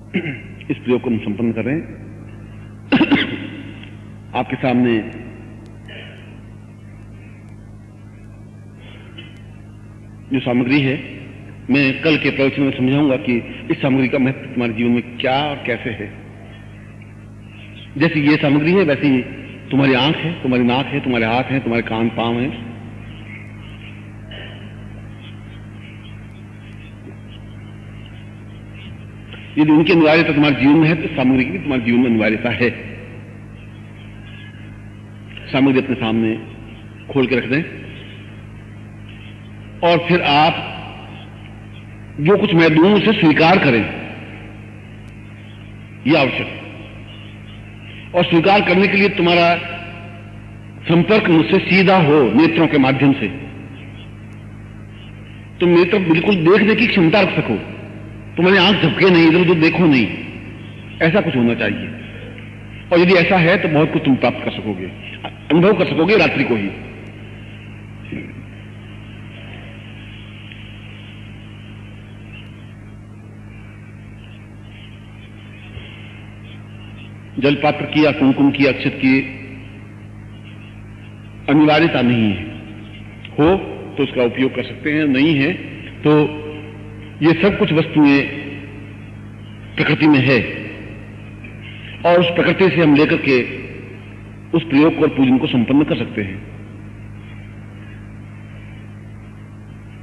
इस प्रयोग को हम संपन्न कर रहे हैं। आपके सामने जो सामग्री है, मैं कल के प्रवचन में समझाऊंगा कि इस सामग्री का महत्व तुम्हारे जीवन में क्या और कैसे है। जैसी ये सामग्री है वैसी तुम्हारी आंख है, तुम्हारी नाक है, तुम्हारे हाथ हैं, तुम्हारे कान पांव हैं। यदि उनकी अनिवार्यता तुम्हारे जीवन में है तो सामग्री की भी तुम्हारे जीवन में अनिवार्यता है। सामग्री अपने सामने खोल के रख दें और फिर आप जो कुछ मैं दूं उसे स्वीकार करें, यह आवश्यक है। और स्वीकार करने के लिए तुम्हारा संपर्क मुझसे सीधा हो, नेत्रों के माध्यम से। तुम नेत्र बिल्कुल देखने की क्षमता रख सको, तुम्हारी आंख झपके नहीं, इधर उधर देखो नहीं, ऐसा कुछ होना चाहिए। और यदि ऐसा है तो बहुत कुछ तुम प्राप्त कर सकोगे, अनुभव कर सकोगे रात्रि को ही। जलपात्र की या कुमकुम की, अक्षत की अनिवार्यता नहीं है। हो तो उसका उपयोग कर सकते हैं, नहीं है तो ये सब कुछ वस्तुएं प्रकृति में है और उस प्रकृति से हम लेकर के उस प्रयोग और पूजन को संपन्न कर सकते हैं।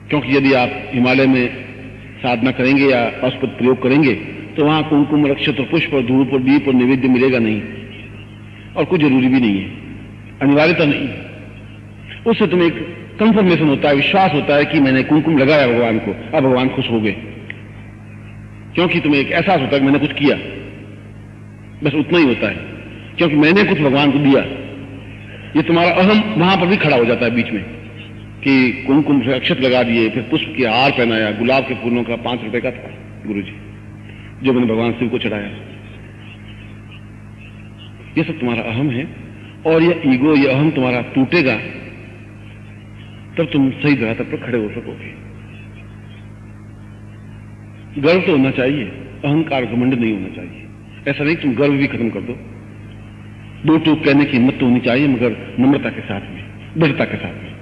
क्योंकि यदि आप हिमालय में साधना करेंगे या औषध प्रयोग करेंगे तो वहां कुमकुम, अक्षत और पुष्प और धूप और दीप और नैवेद्य मिलेगा नहीं, और कुछ जरूरी भी नहीं है, अनिवार्यता नहीं। उससे तुम्हें एक कंफर्मेशन होता है, विश्वास होता है कि मैंने कुमकुम लगाया भगवान को, अब भगवान खुश हो गए। क्योंकि तुम्हें एक एहसास होता है कि मैंने कुछ किया, बस उतना ही होता है, क्योंकि मैंने कुछ भगवान को दिया। ये तुम्हारा अहम वहां पर भी खड़ा हो जाता है बीच में कि कुमकुम से अक्षत लगा दिए, फिर पुष्प के हार पहनाया, गुलाब के फूलों का 5 रुपए का था गुरुजी जो मैंने भगवान शिव को चढ़ाया। ये सब तुम्हारा अहम है और ये ईगो, ये अहम तुम्हारा टूटेगा तब तुम सही धरातल पर खड़े हो सकोगे। गर्व तो होना चाहिए, अहंकार घमंड नहीं होना चाहिए। ऐसा नहीं तुम गर्व भी खत्म कर दो, दो टूक कहने की हिम्मत तो होनी चाहिए, मगर नम्रता के साथ में, दृढ़ता के साथ में।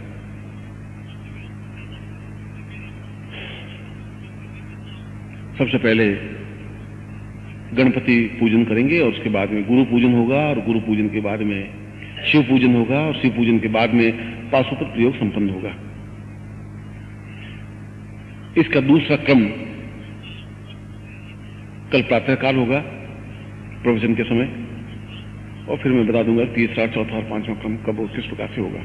सबसे पहले गणपति पूजन करेंगे और उसके बाद में गुरु पूजन होगा, और गुरु पूजन के बाद में शिव पूजन होगा, और शिव पूजन के बाद में पाशुपत प्रयोग संपन्न होगा। इसका दूसरा क्रम कल प्रातःकाल होगा प्रवचन के समय, और फिर मैं बता दूंगा तीसरा, चौथा और पांचवा क्रम कब और किस प्रकार से होगा।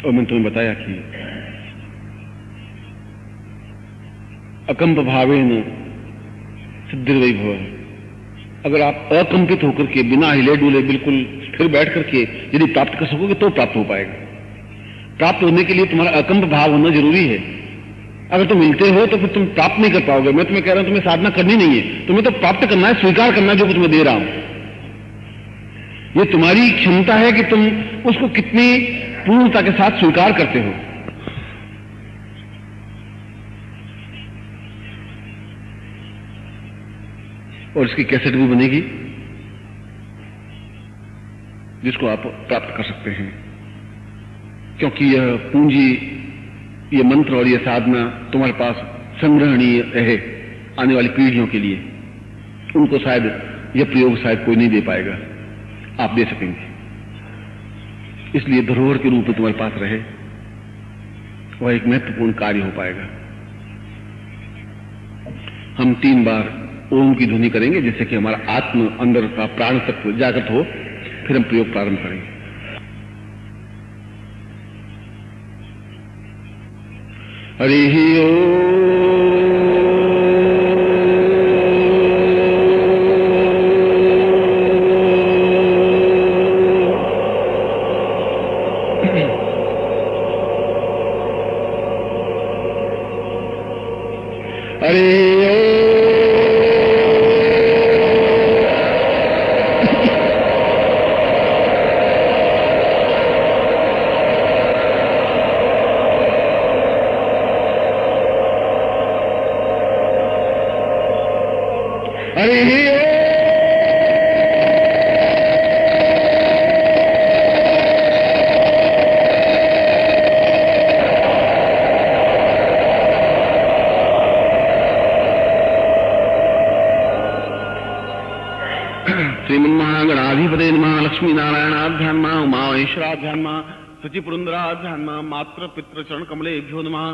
और मैंने तुम्हें बताया कि अकंप भावेन सिद्धिर्वै भव। अगर आप अकंपित होकर के बिना हिले डुले बिल्कुल स्थिर बैठ करके यदि प्राप्त कर सकोगे तो प्राप्त हो पाएगा। प्राप्त होने के लिए तुम्हारा अकंप भाव होना जरूरी है। अगर तुम मिलते हो तो फिर तुम प्राप्त नहीं कर पाओगे। मैं तुम्हें कह रहा हूं तुम्हें साधना करनी नहीं है, तुम्हें तो प्राप्त करना है, स्वीकार करना है जो कुछ मैं दे रहा हूं। ये तुम्हारी क्षमता है कि तुम उसको कितनी पूर्णता के साथ स्वीकार करते हो। और इसकी कैसेट भी बनेगी जिसको आप प्राप्त कर सकते हैं, क्योंकि यह पूंजी, ये मंत्र और यह साधना तुम्हारे पास संग्रहणीय है आने वाली पीढ़ियों के लिए। उनको शायद यह प्रयोग शायद कोई नहीं दे पाएगा, आप दे सकेंगे। इसलिए धरोहर के रूप में तुम्हारे पास रहे, वह एक महत्वपूर्ण कार्य हो पाएगा। हम 3 बार ओम की ध्वनि करेंगे जिससे कि हमारा आत्म अंदर का प्राण तत्व जागृत हो, फिर हम प्रयोग प्रारंभ करेंगे। हरि ओम। ध्यान मा, उमा महेश्वरा ध्यान मा, सची पुरंदरा ध्यान मा, मात्र पितृ चरण कमलेभ्यो नमः,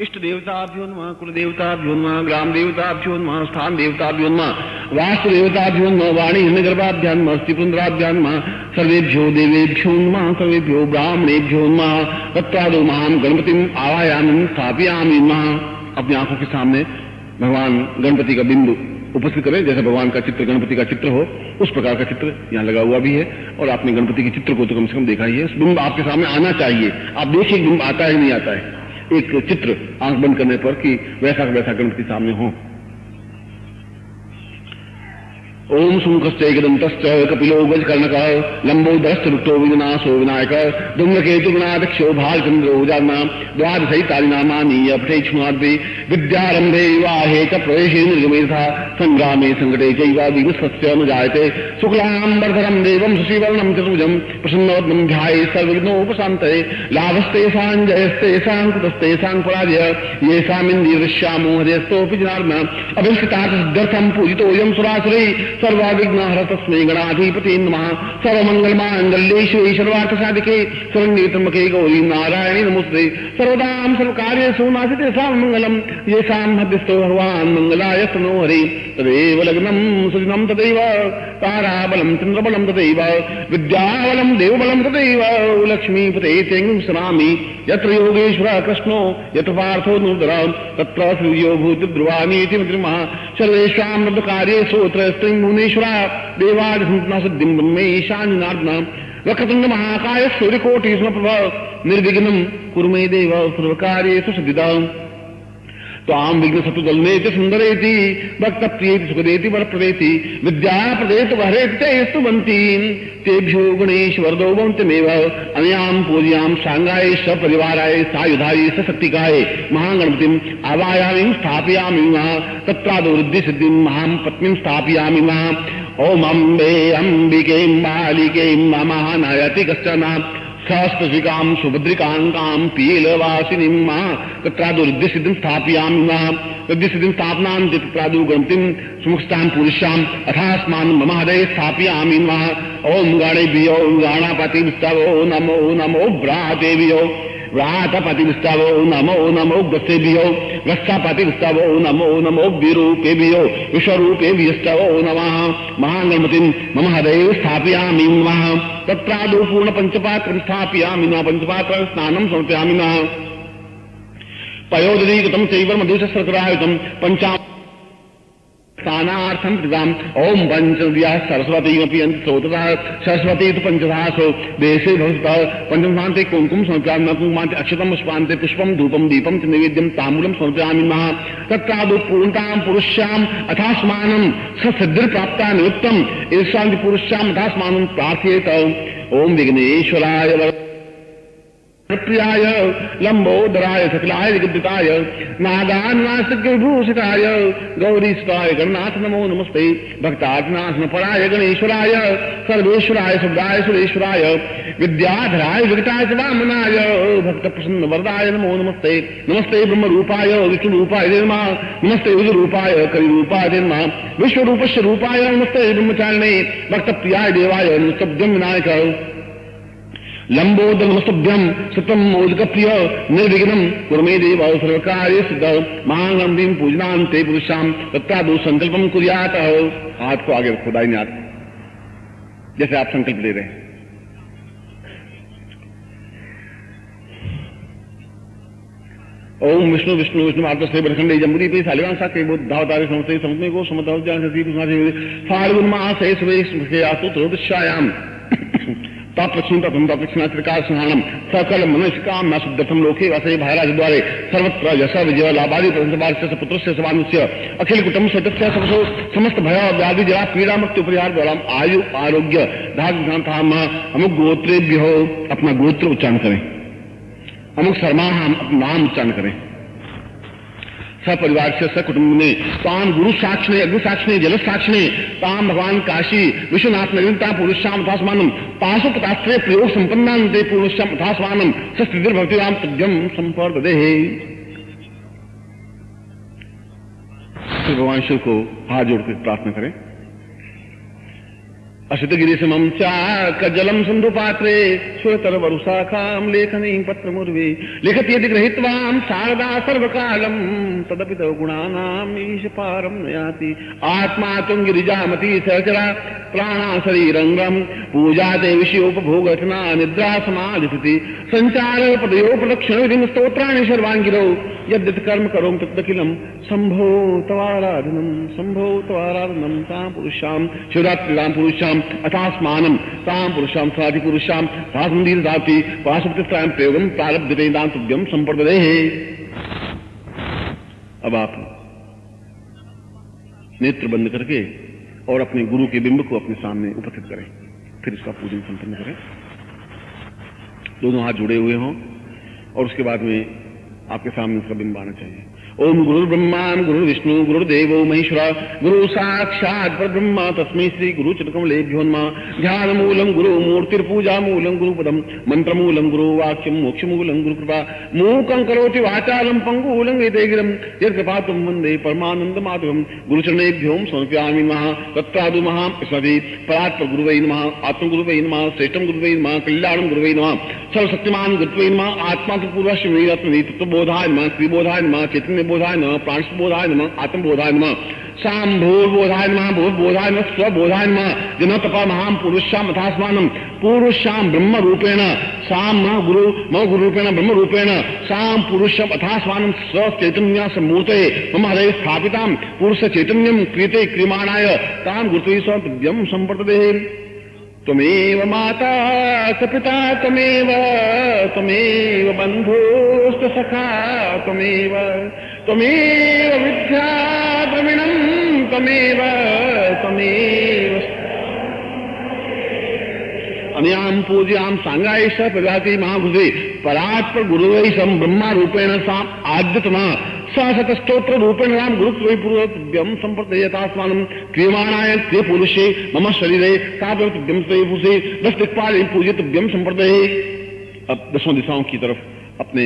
इष्ट देवताभ्यो नमः, कुल देवताभ्यो नमः, ग्राम देवताभ्यो नमः, स्थान देवताभ्यो नमः, वास्तु देवताभ्यो नमः, वाणी हिरण्यगर्भाभ्यां नमः, सती पुरंदराभ्यां नमः, सर्वेभ्यो देवेभ्यो नमः, सर्वेभ्यो ब्राह्मणेभ्यो नमः। तत्रादो महान गणपतिम आवायामि स्थापयामि नमः। अपनी आंखों के सामने भगवान गणपति का बिंदु उपस्थित करें, जैसे भगवान का चित्र गणपति का चित्र हो उस प्रकार का चित्र यहाँ लगा हुआ भी है। और आपने गणपति के चित्र को तो कम से कम देखा ही है, उस बिंब आपके सामने आना चाहिए। आप देखिए बिंब आता है नहीं आता है, एक चित्र आंख बंद करने पर कि वैसा वैसा गणपति सामने हो। ओम शुंखश्चैकदन्तश्च कपिलो गजकर्णकः लंबोदरश्च रुक्तो विघ्नाशो विनायकः धूम्रकेतु गणाध्यक्षो भालचन्द्रो जाना द्वादशैतानि नामानि अपठेक्ष्माद्वे विद्यारम्भे विवाहे च प्रवेशे निर्गमे तथा संग्रामे संकटे चैव विघ्नस्य न जायते। शुक्लाम्बरधरं देवं शशिवर्णं चतुर्भुजं प्रसन्नवदनं ध्यायेत् सर्वविघ्नोपशान्तये। लाभस्तेषां जयस्तेषां कुतस्तेषां पराजयः येषामिन्द्रियदृश्यामो हृदयस्थोऽपि जनार्दन अभिष्टितार्थसिद्ध्यर्थं पूजितोऽयं सुरासुरैः सर्वाविघ्नहर तस्मै गणाधिपते नमः। सर्वमंगलमांगल्ये शिवे सर्वार्थसाधिके शरण्ये त्र्यंबके गौरी नारायणी नमोस्तुते। सर्वदां सर्वकार्येषु नास्ति मंगलम येषां मध्यस्थो भगवान् मंगलाय तनो हरे। तदेव लग्नं सुदिनं तदैव ताराबलं चन्द्रबलं तदैव विद्याबलं देवबलं तदैव लक्ष्मीपते तें स्मरामि। यत्र योगेश्वरः कृष्णो यत्र पार्थो नूतनः तत्र सूर्यो भूतिर्ध्रुवानीति मन्त्रिमः। सर्वेषां कार्येषु त्रयस्त्रिं भुवनेश्वरा देवादिसंतना सिद्धिं ब्रह्मे ईशान्यनार्दन वक्रतुंड महाकाय सूर्यकोटि समप्रभ निर्विघ्नं कुरु मे देव सर्वकार्येषु सिद्धिदाम्। त्वां विघ्न सतुदलने च सुंदरेति भक्त प्रियेति सुखदेति वरप्रदेति विद्या प्रदेत वहरेति ते स्तुवन्ति तेभ्यो गणेश वरदो भवन्तमेव। अनयां पूज्यां सांगाय सपरिवाराय सायुधाय सशक्तिकाय महागणपतिम् आवायामि स्थापयामि तत्रादो वृद्धि सिद्धिं महां पत्नीं स्थापयामि। ओम अम्बे अम्बिके मालिके महानायति कश्चन सहस्त्रशिकां सुभद्रिकां पीलवासिनीं तत्रादो रिद्धिसिद्धिं स्थापयामि। रिद्धिसिद्धिं स्थापनान्ति तत्रादो गणपतिं सुमुखस्तां पुरुषाम् अथास्मान् मम हृदये स्थापयामि। ओम गणेभ्यो गणपति विस्तवो नमो नमो भ्रातेभ्यो व्रातपति विस्तवो नमो नमो ग्रसेभ्यो ग्रस्तापति विस्तवो नमो नमो विरूपेभ्यो विश्वरूपेभ्यस्तवो नमः। महागणपतिं मम हृदये स्थापयामि। तत्रादो पूर्ण पंचपात्रं स्थापयामि। पंचपात्र स्नानं समर्पयामि। पयोदरीकृतं चैव मधुशस्त्रकरायुतं पंचा स्थानार्थं कृताम्। ओम पंचव्याः सरस्वतीमपि अंतसोतः सरस्वती तु पंचधासो देशे भवतः पंचमस्थान्ते कुंकुम समर्पयामि। कुंकुमान्ते अक्षतं पुष्पान्ते पुष्पं धूपं दीपं च नैवेद्यं ताम्बूलं समर्पयामि। तत्रादौ पूर्णतां पुरुष्याम् अथास्मानं ससिद्धिर्प्राप्ता निमित्तम् ईशान्ति पुरुष्याम् अथास्मानं प्रार्थयेत। ओम विघ्नेश्वराय प्रियाय लंबोदराय सकलाय जगद्दिताय नागान्वासविभूषिताय गौरीसुताय गणनाथ नमो नमस्ते। भक्तार्नाथपराय गणेश्वराय सर्वेश्वराय शब्दाय सुरेश्वराय विद्याधराय विकटाय च वामनाय भक्त प्रसन्न वरदाय नमो नमस्ते। नमस्ते ब्रह्म रूपाय विष्णु रूपाय नमः। नमस्ते विष्णु रूपाय कलिरूपाय नमः। विश्वरूपस्य रूपाय नमस्ते ब्रह्मचारिणे भक्त प्रियाय देवाय नमस्तभ्यं विनायक। लंबोदर नमस्तभ्यं सतम मोदक प्रिय निर्विघ्नं कुरु मे देव सर्वकार्येषु सिद्धिं। महागणपतिं पूजनान्ते पुरुषां तत्रादौ संकल्पं कुर्यात्। हाथ को आगे रखो दाहिने हाथ, जैसे आप संकल्प ले रहे हैं। ओम विष्णु विष्णु विष्णु मार्ग से बरखंडे जमुरी पे सालिवान सा के बुद्ध धावतारे समते समझने को समताव जान सती कुमार फाल्गुन मास है सुबह आतु त्रयोदश्यायाम ताप्रक्षिणात्रिकाशहानम सकल मनुष्यकाम न शुद्धतम लोके वसे महाराज द्वारे सर्वत्र यश विजय लाभादि प्रसंसवास्य पुत्रस्य सवानुस्य अखिल कुटुंब सदस्य सबसो समस्त भय व्याधि जरा पीड़ा मृत्यु परिहार द्वारा आयु आरोग्य धाम अमुक गोत्रेभ्यो अपना गोत्र उच्चारण करें। अमुक शर्मा अपना नाम उच्चारण करें। सपरिवार से सकुटुंब ने ताम गुरु साक्षिणे अग्नि साक्षिणे जल साक्षिणे ताम भगवान काशी विश्वनाथ नवीनता पुरुषाम अथास्मानम पाशुपतास्त्रे प्रयोग संपन्नान्ते पुरुषाम अथास्मानम सस्त्रिर भक्तिराम तद्यम संपर्ददे। भगवान शिव को हाथ जोड़कर प्रार्थना करें। असितगिरी समम जलम सिंधु पात्रे सुरतर वरुशाखाम लेखनी पत्रमुर्वे लिखति यदि गृहीत्वाम शारदा सर्वकालम तदपि तव गुणानाम ईश पारम नयाति आत्मा तुम गिरिजामती सहचरा प्राणा शरीरंगम पूजा ते विषयोपभोग रचना निद्रा समाधिस्थिति संचार पदयोपलक्षण विधिम स्तोत्राणि सर्वांगिरो यद्यत् कर्म करोम तदखिलम संभो तवाराधनम तां पुरुषाम शिवरात्रिराम पुरुषाम अथास्मानम तां पुरुषाम साधि पुरुषाम साधुंदीर दाति पाशुपतिस्तां प्रयोगम प्रारब्धते दांतव्यम संप्रदे। अब आप नेत्र बंद करके और अपने गुरु के बिंब को अपने सामने उपस्थित करें, फिर इसका पूजन संपन्न करें। दोनों हाथ जुड़े हुए हों और उसके बाद में आपके सामने उसका बिंब आना चाहिए। ओम गुरु ब्रह्मा गुरु विष्णु गुरुदेवो महेश्वरा गुरु साक्षात् परब्रह्म तस्मै श्री गुरु चरणकमलेभ्यो नमः। ध्यान मूलम गुरु मूर्तिर्पूजा मूलम गुरुपदम मंत्र मूलम गुरु वाक्यम मोक्ष मूलम गुरु कृपा मूकं करोति वाचालम पंगूलं वेदेगिरम यत्कृपातुम वंदे परमानंद माधवम। गुरुचरणेभ्यो समर्पयामि नमः। तत्रादु महा स्मृति परात्पर गुरुवे नमः। आत्म गुरुवे नमः। श्रेष्ठम गुरुवे नमः। कल्याणम गुरुवे नमः। सर्वशक्तिमान गुरुवे नमः। आत्मा तो पूर्वश्रमी तत्वबोधाय नमः। त्रिबोधाय नमः। चैतन्य बोधाय नमः। प्राणबोधाय नमः। आत्मबोधाय नमः। सांभूर्बोधाय नमः। भूर्बोधाय नमः। स्वबोधाय नमः। जन तपा महां पुरुषाम अथास्मानं पुरुषाम ब्रह्म रूपेण साम गुरु रूपेण ब्रह्म रूपेण साम पुरुषम अथास्मानं स्व चैतन्य सम्मूर्ते मम हृदये स्थापितां पुरुष चैतन्यं क्रियते क्रियमाणाय तां गुरुत्वे स्वं संप्रदे। त्वमेव माता च पिता त्वमेव बन्धुश्च सखा त्वमेव विद्या द्रविणं त्वमेव अनयां पूज्यां सांगायश प्रजाति महाभुजे परात्पर गुरुवै सम ब्रह्मा रूपेण साम आद्यतमा सतस्तोत्र रूपेण राम गुरुत्वे पूर्वव्यम संप्रदयतास्मानं क्रियमाणाय ते पुरुषे मम शरीरे ताव्यम ते पुरुषे 10 दिक्पाल पूजितव्यम संप्रदये। अब 10 दिशाओं की तरफ अपने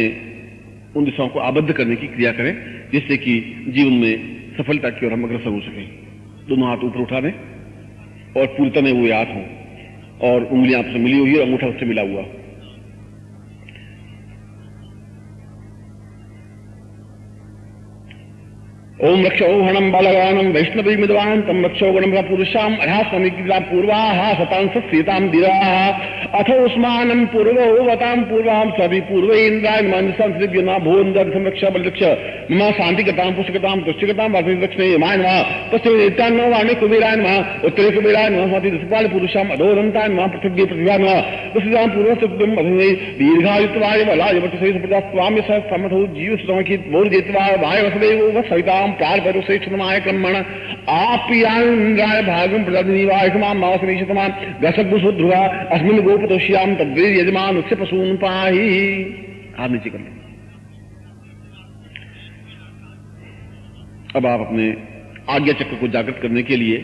उन दिशाओं को आबद्ध करने की क्रिया करें जिससे कि जीवन में सफलता की ओर हम अग्रसर हो सकें। दोनों हाथ ऊपर उठा दें और पूरी तरह वो याद हों और उंगलियां आपसे मिली हुई और अंगूठा उससे मिला हुआ। ओम रक्षो हणम बालगानम वैष्णवी मिदवान तम रक्षो गणम पुरुषाम अहास्मिग्रा पूर्वाः सतांस सीताम दीराः अथो उस्मानं पूर्ववतां पूर्वां सभी पूर्वेन्द्राय मनसं श्रीव्यना भोन्दर संरक्षा बलरक्ष मम शांतिगतां पुष्टिगतां तुष्टिगतां वासुदक्षिणे यमाय नमः। पश्चिमेत्यान्नो वाणी कुबेराय नमः। उत्तरे कुबेराय नमः। स्वाति दशपाल पुरुषाम अधोदन्ताय नमः। पृथ्वी पृथिव्या नमः। दशजां पूर्वसुद्धं अभिने दीर्घायुत्वाय बलाय वर्तसे सुप्रजा स्वामी सह समथो जीवसुतमखित बोर्जेत्वा वाय वसुदेव वसवितां प्रार्भरो श्रेष्ठतमाय क्रमण आप्यान्द्राय भागं प्रजादिनीवाय समां मावसमीशतमां गसद्भुसुध्रुवा अस्मिन् गोपतोष्याम तद्वीर यजमान उससे पशून पाही। हाथ नीचे कर लें। अब आप अपने आज्ञा चक्र को जागृत करने के लिए,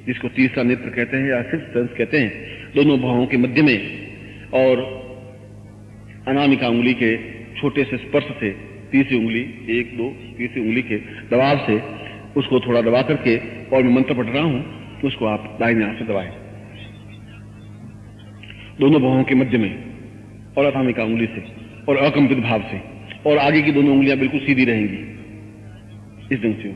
जिसको तीसरा नेत्र कहते हैं या सिक्स्थ सेंस कहते हैं, दोनों भावों के मध्य में और अनामिका उंगली के छोटे से स्पर्श से तीसरी उंगली 1 2 तीसरी उंगली के दबाव से उसको थोड़ा दबा करके, और मैं मंत्र पढ़ रहा हूं तो उसको आप दाहिने हाथ से दबाएं दोनों बाहों के मध्य में और अनामिका उंगली से और अकंपित भाव से, और आगे की दोनों उंगलियां बिल्कुल सीधी रहेंगी इस ढंग से।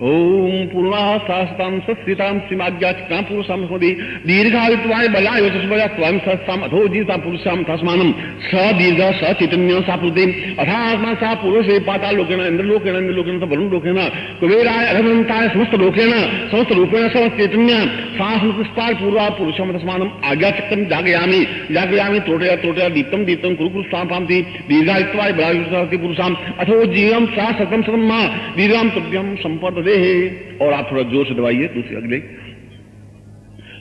ओम पूर्णाः सहस्तां सस्थितां श्रीमाज्ञाचिकां पुरुषां स्मृति दीर्घायुत्वाय बलाय वचस्पजा त्वां सहस्तां अथो जीतां पुरुषां तस्मानं स दीर्घ स चैतन्य सा पुरुषे अथात्मा सा पुरुषे पातालोकेन इंद्रलोकेन वरुण लोकेन कुबेराय अधमन्ताय समस्त लोकेन समस्त रूपेण समस्त चैतन्य सा स्मृतिस्तार पूर्वा पुरुषं तस्मानं आज्ञाचक्रं जागयामि त्रोटया दीप्तं कुरु कुरु स्थापांति दीर्घायुत्वाय बलाय वचस्पति पुरुषां अथो जीवं सा सततं सतम् दीर्घां तुभ्यं संपदे। और आप थोड़ा जोर से दबाइए दूसरे अगले।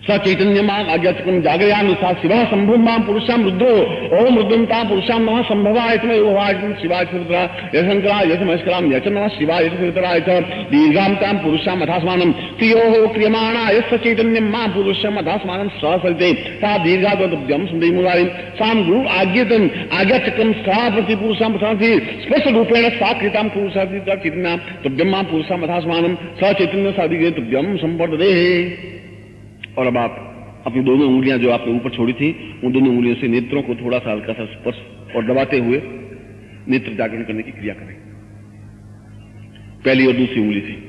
स चैतन्यमां आज्ञाचक्रम जागरयामि सा शिवः शंभुमां पुरुषां रुद्रो ओम रुद्रंतां पुरुषां नमः संभवाय च योवाय शिवाय चित्रा यशंकराय यशमस्करां यच नमः शिवाय चित्राय च दीर्घां तां पुरुषां अथास्मानं क्रियोः क्रियमाणाय स चैतन्यमां पुरुषां अथास्मानं सहसरिते सा दीर्घाद्वयं सुन्दरीमुरारिं सां गुरु आज्ञेतं आज्ञाचक्रम सा प्रति पुरुषां प्रसादि स्पर्श रूपेण सा कृतां पुरुषादि चैतन्यां तभ्यं मां पुरुषां अथास्मानं स चैतन्य सादिगे तभ्यं संवर्धते। और अब आप अपनी दोनों उंगलियां जो आपने ऊपर छोड़ी थी उन दोनों उंगलियों से नेत्रों को थोड़ा सा हल्का सा स्पर्श और दबाते हुए नेत्र जागरण करने की क्रिया करें। पहली और दूसरी उंगली थी।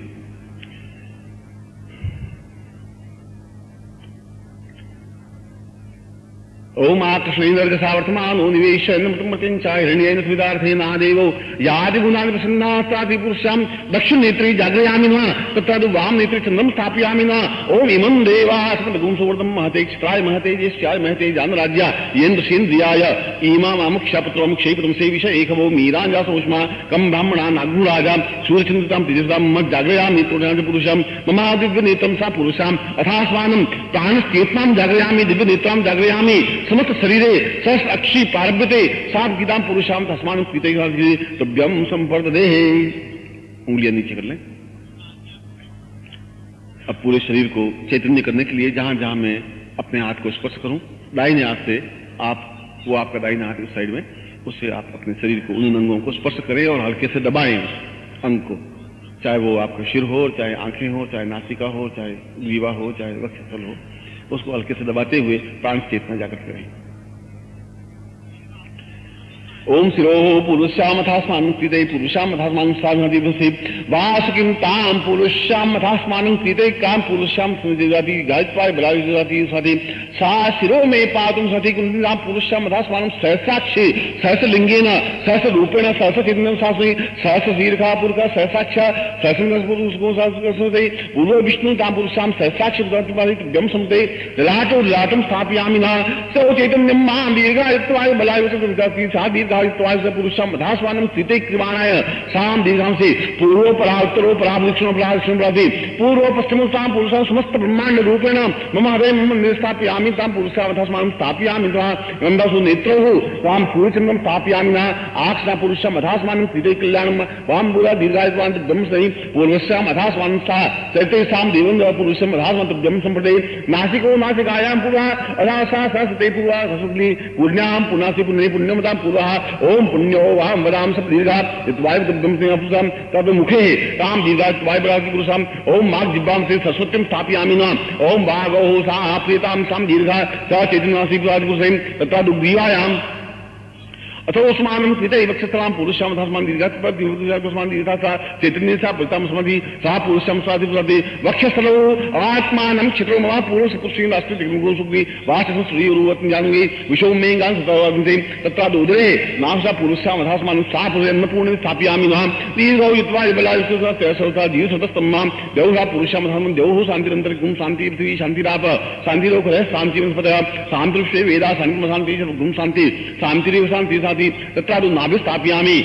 ओम आकृष्णेन्द्र सावर्तमानो निवेश हिरण्येन स्विदार्थेन आदेवो यादि गुणानि प्रसन्नास्ताति पुरुषां दक्षिण नेत्रे जागरयामि न तत्तद् वाम नेत्रे चन्द्रं स्थापयामि न ओम इमं देवास्मद्गुं सुवर्धं महते क्षत्राय महते ज्येष्ठ्याय महते जानराज्या येन्द्रसेन्द्रियाय इमामक्षपुत्रं क्षेपुत्रं सेविष एकवो मीराञ्जासोष्मा कं ब्राह्मणा नागुराजा सूर्यचन्द्रतां तेजसां मत् जागरयामि पुरुषां मम दिव्यनेत्रं सा पुरुषां अथास्मानं प्राणश्चेतनां जागरयामि दिव्यनेत्रां जागरयामि समस्त शरीरे सहस्र अक्षी पारभ्यते सात गीतां पुरुषां तस्मानं पीते तभ्यं संवर्धते। उंगलियां नीचे कर लें। अब पूरे शरीर को चैतन्य करने के लिए जहां जहां मैं अपने हाथ को स्पर्श करूं दाहिने हाथ से आप वो आपका दाहिना हाथ इस साइड में उससे आप अपने शरीर को उन अंगों को स्पर्श करें और हल्के से दबाएं अंग को, चाहे वो आपका सिर हो, चाहे आंखें हो, चाहे नासिका हो, चाहे ग्रीवा हो, चाहे वक्षस्थल हो, उसको हल्के से दबाते हुए प्राण चेतना जागृत करें। ओम शिरो पुरुषामथास्मानं कृते पुरुषामथास्मानं साधनादिवसे वासकिं तां पुरुषामथास्मानं कृते कां पुरुषां संजगाति गायत्वाय बलायुजाति साधि सा शिरो में पातुं सति कुंडलां पुरुषामथास्मानं सहस्राक्षे सहस्रलिंगेन सहस्ररूपेण सहस्रचेतनं शास्त्रे सहस्रदीर्घा पुरुषा सहस्राक्षा सहस्रपुरुषो सहस्रते पूर्व विष्णु तां पुरुषां सहस्राक्षितव्यं समते ललाटो ललाटं स्थापयामि न सो चैतन्यं मां दीर्घायत्वाय बलायुजाति सा पुरुषां अथास्मानं कृते क्रियमाणाय सां दीर्घांसे पूर्वोपरा उत्तरोपरा दक्षिणोपराधि पूर्व पश्चिमोत्तां पुरुषां समस्त ब्रह्मांड रूपेण मम हृदये मम निस्थापयामि तां पुरुषां अथास्मानं स्थापयामि गन्धसु नेत्रौ तां सूर्यचन्द्रं स्थापयामि न आक्षना पुरुषां अथास्मानं कृते कल्याणं वां बुधा दीर्घायुत्वान् ब्रह्मसि पूर्वस्याम् अथास्मानं सा चैतेषां देवं पुरुषं अथास्मानं ब्रह्म सम्प्रदे नासिको नासिकायां पुरः अथासा सहस्रते पुरः सहस्रग्नि पुण्यां पुनासि पुण्ये पुण्यमतां पुरः ओम पुण्यो वाम वदाम सब दीर्घा यत्वाय तद्गम से पुरुषां तब मुखे ताम दीर्घा यत्वाय बलाकी पुरुषां ओम माग जिह्वां से सरस्वतीं स्थापयामि न ओम वागो सा प्रीतां साम दीर्घा स चैतन्यासि पुरुषं तथा दुग्धीवायाम् अथोस्मानं कृते वक्षस्थलां पुरुषां अथास्मानं दीर्घास्मानं दीर्घा सा चैतन्य सा प्रतां समाधि सा पुरुषां स्वादि प्रति वक्षस्थलो आत्मानं क्षित्रो मम पुरुष पुरुषीं राष्ट्र दिग्गो सुग्नि वाचस श्रीरूपं जानवे विशो मेंगां सतवन्ते तत्र उदरे नामसा पुरुषां अथास्मानं सा पुरुषन्नपूर्णे स्थापयामि नः दीर्घो युत्वा बलायुः तेसौता जीवसतस्तम्मां देवः पुरुषां अथास्मानं देवः शान्तिरन्तरिकं शान्ति पृथ्वी शान्तिराप शान्तिरोखः शान्ति वनस्पतयः शान्तिरुष्टे वेदा शान्ति शान्ति गुं शान्ति शान्तिरेव शान्ति तत्रादु नाभि स्थापयामि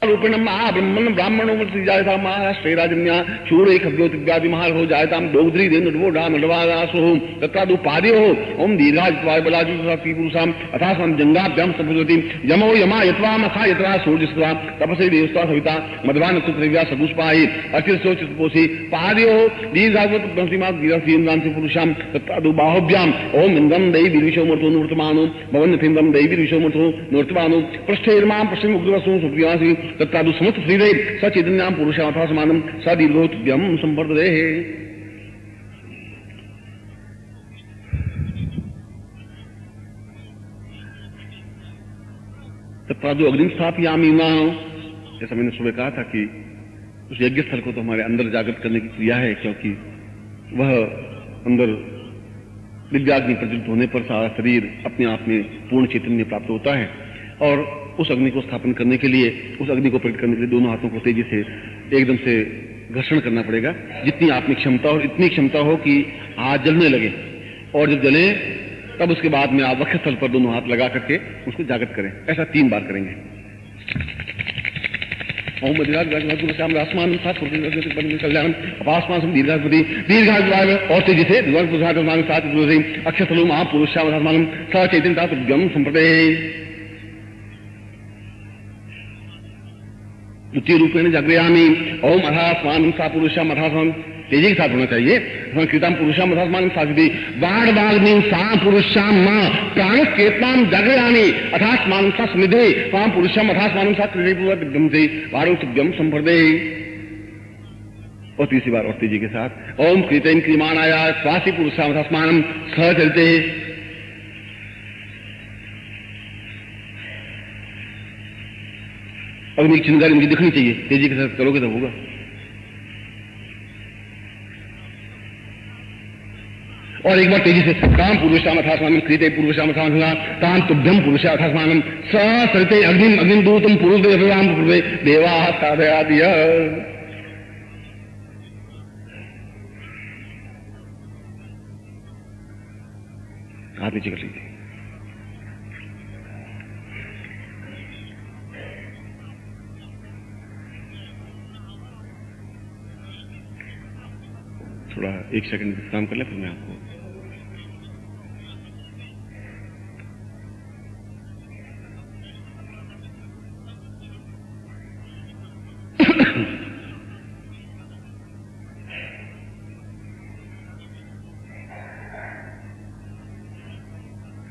रूपेण महाब्रह्मण ब्राह्मणो जायता महाराष्ट्रेराजन्या शूरे खद्योतिव्यादि महारथो जायतां दौद्री देवोढा मलवादासो तत्रादु पादयो ओम दीर्घायत्वाय बलाजुति पुरुषां अथास्मानं जंगाभ्यां संभवति यमो यमा यत्वा मखा यत्वा सूर्यस्वा तपसे देवस्ता सविता मधवान नक्षत्रव्या सदुष्पाहि अर्चितोचितपोषि पादयो दीर्घावत ब्रह्मसीमा दीर्घासीन्द्रांसि पुरुषां तत्रादु बाहुभ्यां ओम इन्द्रं दैवी विशो मर्तो नूर्तमानो भवन्नथिन्द्रं दैवी विशो मर्तो नूर्तमानो पृष्ठेर्मां पश्चिम उग्रवसु सुप्रियासि तत्रादु समस्त शरीरे स चैतन्यां पुरुषां अथास्मानं स दीर्घोत्तमं संवर्धते। तत्रादु अग्निं स्थापयामि न, जैसा मैंने सुबह कहा था कि उस यज्ञ स्थल को तो हमारे अंदर जागृत करने की क्रिया है, क्योंकि वह अंदर दिव्याग्नि प्रज्वलित होने पर सारा शरीर अपने आप में पूर्ण चैतन्य प्राप्त होता है। और उस अग्नि को स्थापन करने के लिए, उस अग्नि को प्रकट करने के लिए दोनों हाथों को तेजी से एकदम से घर्षण करना पड़ेगा, जितनी आप में क्षमता और इतनी क्षमता हो कि हाथ जलने लगे, और जब जले तब उसके बाद में आप वक्षस्थल पर दोनों हाथ लगा करके उसको जागृत करें। ऐसा 3 बार करेंगे। ओम मदिराज आसमान सात कल्याणम अपासमान दीर्घास्पति दीर्घायुवाय और तेजी से दिवान पुरुषार्थमान सात तुलसी अक्षतलु महापुरुषावधात्मानम स चैतन्यता तुभ्यम संप्रदे। द्वितीय रूपेण जागृयामि ओम अथास्मानं सा पुरुषाम अथास्मानं तेजी के साथ होना चाहिए। कृताम पुरुषाम अथास्मानं साक्षी वाण वाग्नि सा पुरुषाम मां प्राणकेताम जागृयामि अथास्मानं सा सनिधे ताम पुरुषाम अथास्मानं सा कृतिपूर्वम से वाणो तुभ्यम संप्रदे। और तीसरी बार और तेजी के साथ ओम कृतैम क्रियमाणाय स्वासी पुरुषाम अथास्मानं स चलते। अग्नि की चिंगारी मुझे दिखनी चाहिए, तेजी के साथ करोगे तो होगा। और एक बार तेजी से काम पुरुषाम अथास्मानं क्रीते पुरुषाम अथास्मानं ताम तुभ्यम पुरुषा अथास्मानं स सरिते अग्निम अग्निदूतम पुरुषदेवाम पूर्वे देवाः साधयादिय। हाथ नीचे कर लीजिए। थोड़ा एक सेकंड विश्राम कर ले, फिर मैं आपको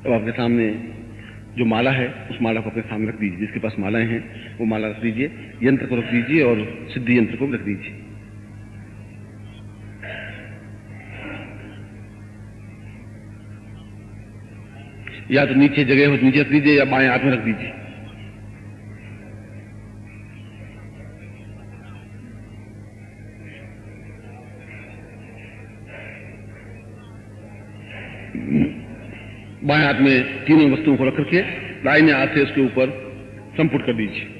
अब आपके सामने जो माला है उस माला को अपने सामने रख दीजिए। जिसके पास मालाएं हैं वो माला रख दीजिए, यंत्र को रख दीजिए और सिद्धि यंत्र को भी रख दीजिए। या तो नीचे जगह हो तो नीचे रख दीजिए या बाएं हाथ में रख दीजिए। बाएं हाथ में तीनों वस्तुओं को रख करके दाहिने हाथ से उसके ऊपर संपुट कर दीजिए।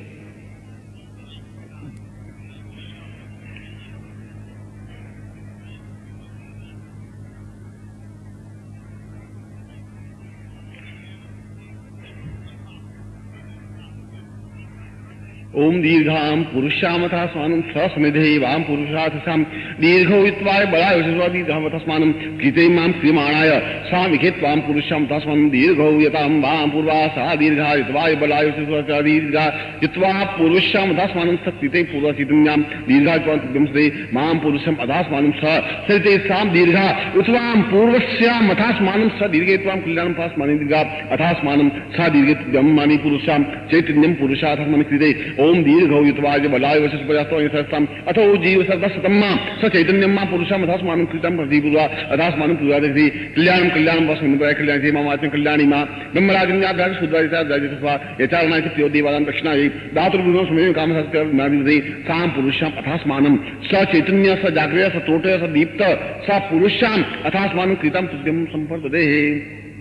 ओम दीर्घाम पुरुषामथास्मानं ससनिधे वाम पुरुषार्थसाम दीर्घो वित्वाय बलाय वशस्वा दीर्घामथास्मानं कृते मां क्रियमाणाय सा विखेत्वाम पुरुषामथास्मानं दीर्घो यताम वाम पूर्वा सा दीर्घा वित्वाय बलाय वशस्वा दीर्घा यत्वा पुरुषामथास्मानं सकृते पूर्वचितुम्यां दीर्घा त्वंसते मां पुरुषम अथास्मानं स सरिते साम दीर्घा उत्वाम पूर्वस्यामथास्मानं स दीर्घेत्वाम कल्याणं पास्मानं दीर्घा अथास्मानं सा दीर्घेत्वं मानि पुरुषाम चैतन्यं पुरुषार्थमानं कृते ओम दीर्घौ युतवाय बलाय वशस्पयास्तम अथो जीव सर्वस्तम्मा स चैतन्यम मां पुरुषाम अथास्मानं कृतं प्रतिपूर्वा अथास्मानं पूर्वादि कल्याणं कल्याणं वस्मिन्वय कल्याणे मामाचं कल्याणी मां ब्रह्मराजन्याभ्यास शुद्धायता राजसभा यचारणाय प्रियो देवानां दक्षिणायै दातुर्गुणो स्मरण कामशास्त्र नादिदे साम पुरुषाम अथास्मानं स चैतन्य स जागृय स तोटे स दीप्त स पुरुषाम अथास्मानं कृतं तुभ्यं संपर्दते।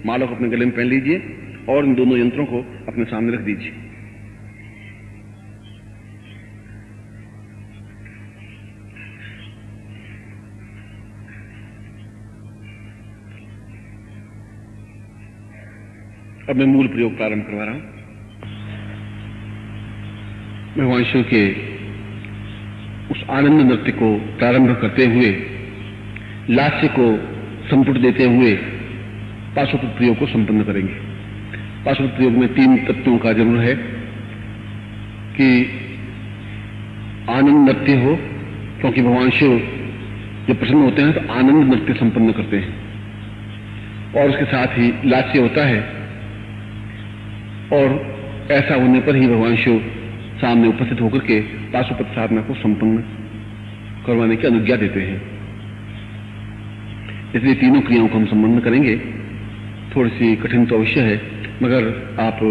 माला को अपने गले में पहन लीजिए और इन दोनों यंत्रों को अपने सामने रख दीजिए। अब मैं मूल प्रयोग प्रारंभ करवा रहा हूं। भगवान शिव के उस आनंद नृत्य को प्रारंभ करते हुए लास्य को संपुट देते हुए पाशुपत प्रयोग को संपन्न करेंगे। पाशुपत प्रयोग में तीन तत्वों का जरूर है कि आनंद नृत्य हो, क्योंकि भगवान शिव जब प्रसन्न होते हैं तो आनंद नृत्य संपन्न करते हैं, और उसके साथ ही लास्य होता है, और ऐसा होने पर ही भगवान शिव सामने उपस्थित होकर के पाशुपत साधना को संपन्न करवाने की अनुज्ञा देते हैं। इसलिए तीनों क्रियाओं को हम संपन्न करेंगे। थोड़ी सी कठिन तो अवश्य है, मगर आप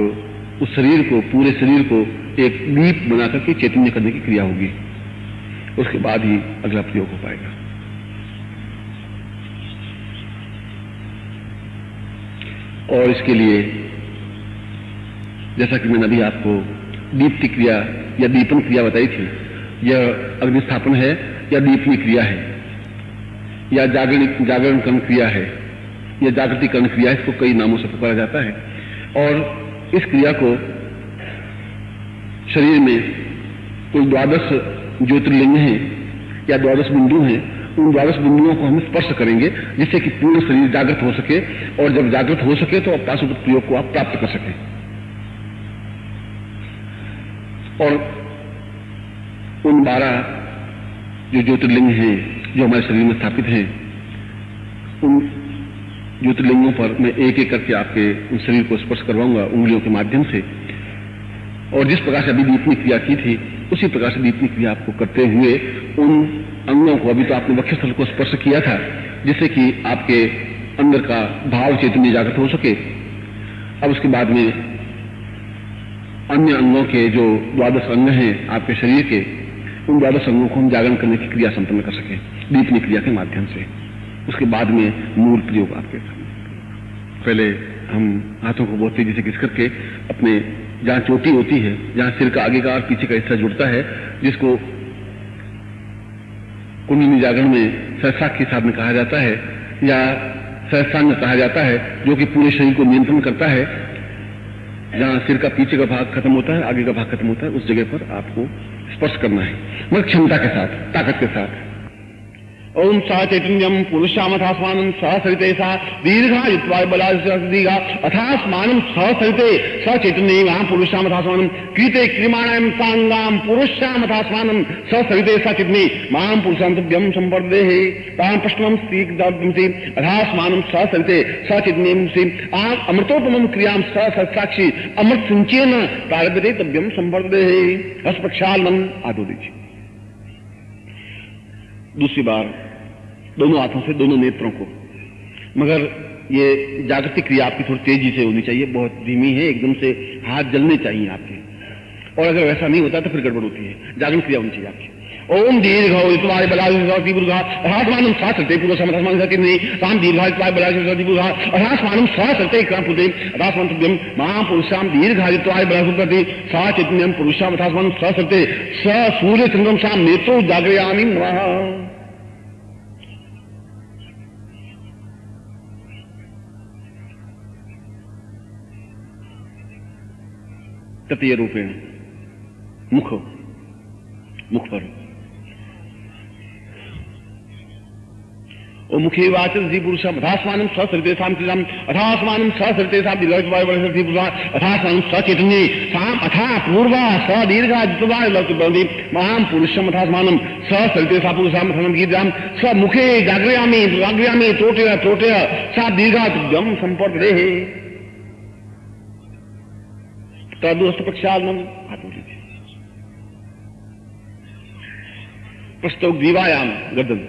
उस शरीर को, पूरे शरीर को एक दीप बना करके चैतन्य करने की क्रिया होगी, उसके बाद ही अगला प्रयोग हो पाएगा। और इसके लिए जैसा कि मैंने अभी आपको दीप्ति क्रिया या दीपन क्रिया बताई थी, यह अग्निस्थापन है या दीपनी क्रिया है या जागरणकरण क्रिया है या जागृतिकरण क्रिया, इसको कई नामों से पुकारा जाता है। और इस क्रिया को शरीर में तो 12 ज्योतिर्लिंग हैं या 12 बिंदु हैं, उन 12 बिंदुओं को हम स्पर्श करेंगे जिससे कि पूर्ण शरीर जागृत हो सके, और जब जागृत हो सके तो पाशुपत प्रयोग को आप प्राप्त कर सकें। और उन 12 जो ज्योतिर्लिंग हैं जो हमारे शरीर में स्थापित हैं, उन ज्योतिर्लिंगों पर मैं एक एक करके आपके उन शरीर को स्पर्श करवाऊंगा उंगलियों के माध्यम से, और जिस प्रकार से अभी दीपनी क्रिया की थी उसी प्रकार से दीपनी क्रिया आपको करते हुए उन अंगों को, अभी तो आपने वक्षस्थल को स्पर्श किया था जिससे कि आपके अंदर का भाव चैतन्य जागृत हो सके। अब उसके बाद में अन्य अंगों के जो 12 अंग हैं आपके शरीर के, उन 12 अंगों को हम जागरण करने की क्रिया संपन्न कर सके दीपनी क्रिया के माध्यम से। उसके बाद में मूल प्रयोग आपके सामने। पहले हम हाथों को बहुत तेजी से घिस करके अपने जहां चोटी होती है, जहां सिर का आगे का और पीछे का हिस्सा जुड़ता है, जिसको कुंडलिनी जागरण में सहस्राक्षी साधन कहा जाता है या सहस्रांग कहा जाता है, जो कि पूरे शरीर को नियंत्रण करता है। जहां सिर का पीछे का भाग खत्म होता है, आगे का भाग खत्म होता है, उस जगह पर आपको स्पर्श करना है, मगर क्षमता के साथ, ताकत के साथ। ओम सा चैतन्यम पुरुषामथास्मानं सहसरिते सा दीर्घायुत्वाय बलादीर्घा अथास्मानं सहसरिते स चैतन्ये महां पुरुषामथास्मानं कृते क्रियमाणां सांगां पुरुषामथास्मानं सहसरिते सा चैतन्ये महां पुरुषान्तभ्यं संवर्धेहि तां प्रश्नं स्त्रीक्दाद्यंसि अथास्मानं सहसरिते स चैतन्यंसि अमृतोपमं क्रियां सहसाक्षी अमृत सिंचेन प्रारभ्यते तभ्यं संवर्धेहि। हस्त प्रक्षालनम आदो दीजिए। दूसरी बार दोनों हाथों से दोनों नेत्रों को, मगर ये जागृति क्रिया आपकी थोड़ी तेजी से होनी चाहिए, बहुत धीमी है, एकदम से हाथ जलने चाहिए आपके, और अगर वैसा नहीं होता तो फिर गड़बड़ होती है। जागरण क्रिया होनी चाहिए आपकी। ओम दीर्घाय बलादिर्घा अथास्मानं सहसरिते पुरुषामथास्मानं सहचैतन्ये तां दीर्घायुत्वाय बलादिर्घा अथास्मानं सहसरिते क्रांपुते अथास्मानं महां पुरुषां दीर्घायुत्वाय बलादिर्घा सा चैतन्यं पुरुषामथास्मानं सहसरिते स सूर्य चंद्रम सां नेत्रो जागरयामि नमः। तृतीय रूपेण मुख पर ओ मुखे वाचन जी पुरुषम अथास्मानं सहसरिते साम क्रियाम अथास्मानं सहसरिते साम दीर्घायुत्वाय बलादिर्घा पुरुषा अथास्मानं सचैतन्ये साम अथा पूर्वा स दीर्घायुत्वाय बलादिर्घा महां पुरुषम अथास्मानं सहसरिते सा पुरुषाम अथास्मानं कीर्याम स मुखे जागरयामि त्रोटय सा दीर्घायुत्वं संपर्देहि। तदुस्त प्रक्षालनम हाथों लीजिए। प्रस्तौग्रीवायाम गर्दन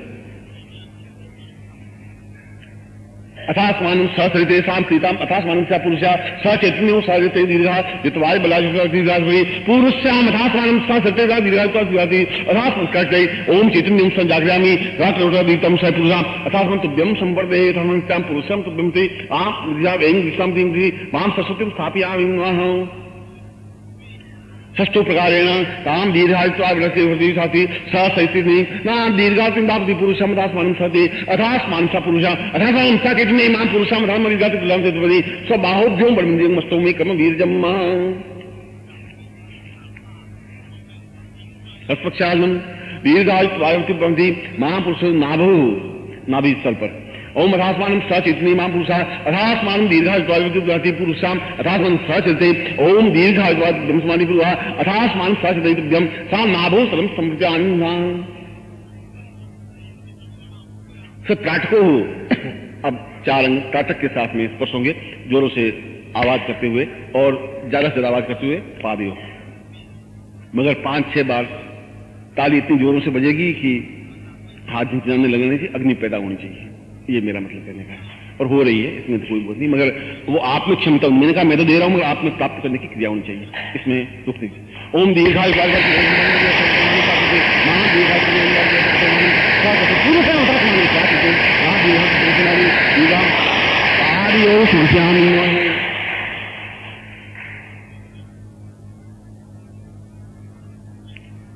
अथास्मानं सहसरिते साम क्रीताम अथास्मानं च पुरुषा सचैतन्यो सहसरिते दीर्घा युत्वाय बलादिर्घा पुरुषाम अथास्मानं सहसरिते सा दीर्घायुत्वाय अथास्मानं ओम चैतन्यं संजागरयामि रात्रौटदीप्तं स पुरुषाम अथास्मानं तुभ्यं संवर्धेहि अथास्मानं पुरुषं तुभ्यं ते दीर्घा वें विश्राम दीं मां सरस्वतीं स्थापयामि नमः। षष्ठो प्रकारेण तां दीर्घायुत्वाय बलादिर्घा सहसरिते नाम दीर्घायुत्वाय पुरुषम अथास्मानं सहते अथास्मानं स पुरुषा अथास्मानं स चैतन्ये मां पुरुषाम अथास्मानं दीर्घायुत्वाय स्वबाहुभ्यों बलमिन्द्रियं मस्तौ मे कर्म वीर्यम्। हस्तप्रक्षालनम दीर्घायुत्वाय मां पुरुषो नाभि स्थल पर ओम अथास्मानं सचैतन्ये मां पुरुषा अथास्मानं दीर्घायुत्वाय पुरुषाम अथास्मानं सचैतन्ये ओम दीर्घायुत्वाय ब्रह्मस्मानि पुरुषा अथास्मानं सचैतन्ये तुभ्यं सा नाभो सर्वं संप्रजानामि। सब त्राटको हो। अब 4 अंग त्राटक के साथ में स्पर्श होंगे, जोरों से आवाज करते हुए और ज्यादा से आवाज करते हुए पादियों, मगर 5-6 बार ताली इतनी जोरों से बजेगी कि हाथ झुकने लगने से अग्नि पैदा होनी चाहिए। ये मेरा मतलब कहने का है, और हो रही है, इसमें तो कोई बात नहीं, मगर वो आप में क्षमता, मैंने कहा मैं तो दे रहा हूं, मगर आप में प्राप्त करने की क्रिया होनी चाहिए, इसमें रुक नहीं। ओम दीर्घाय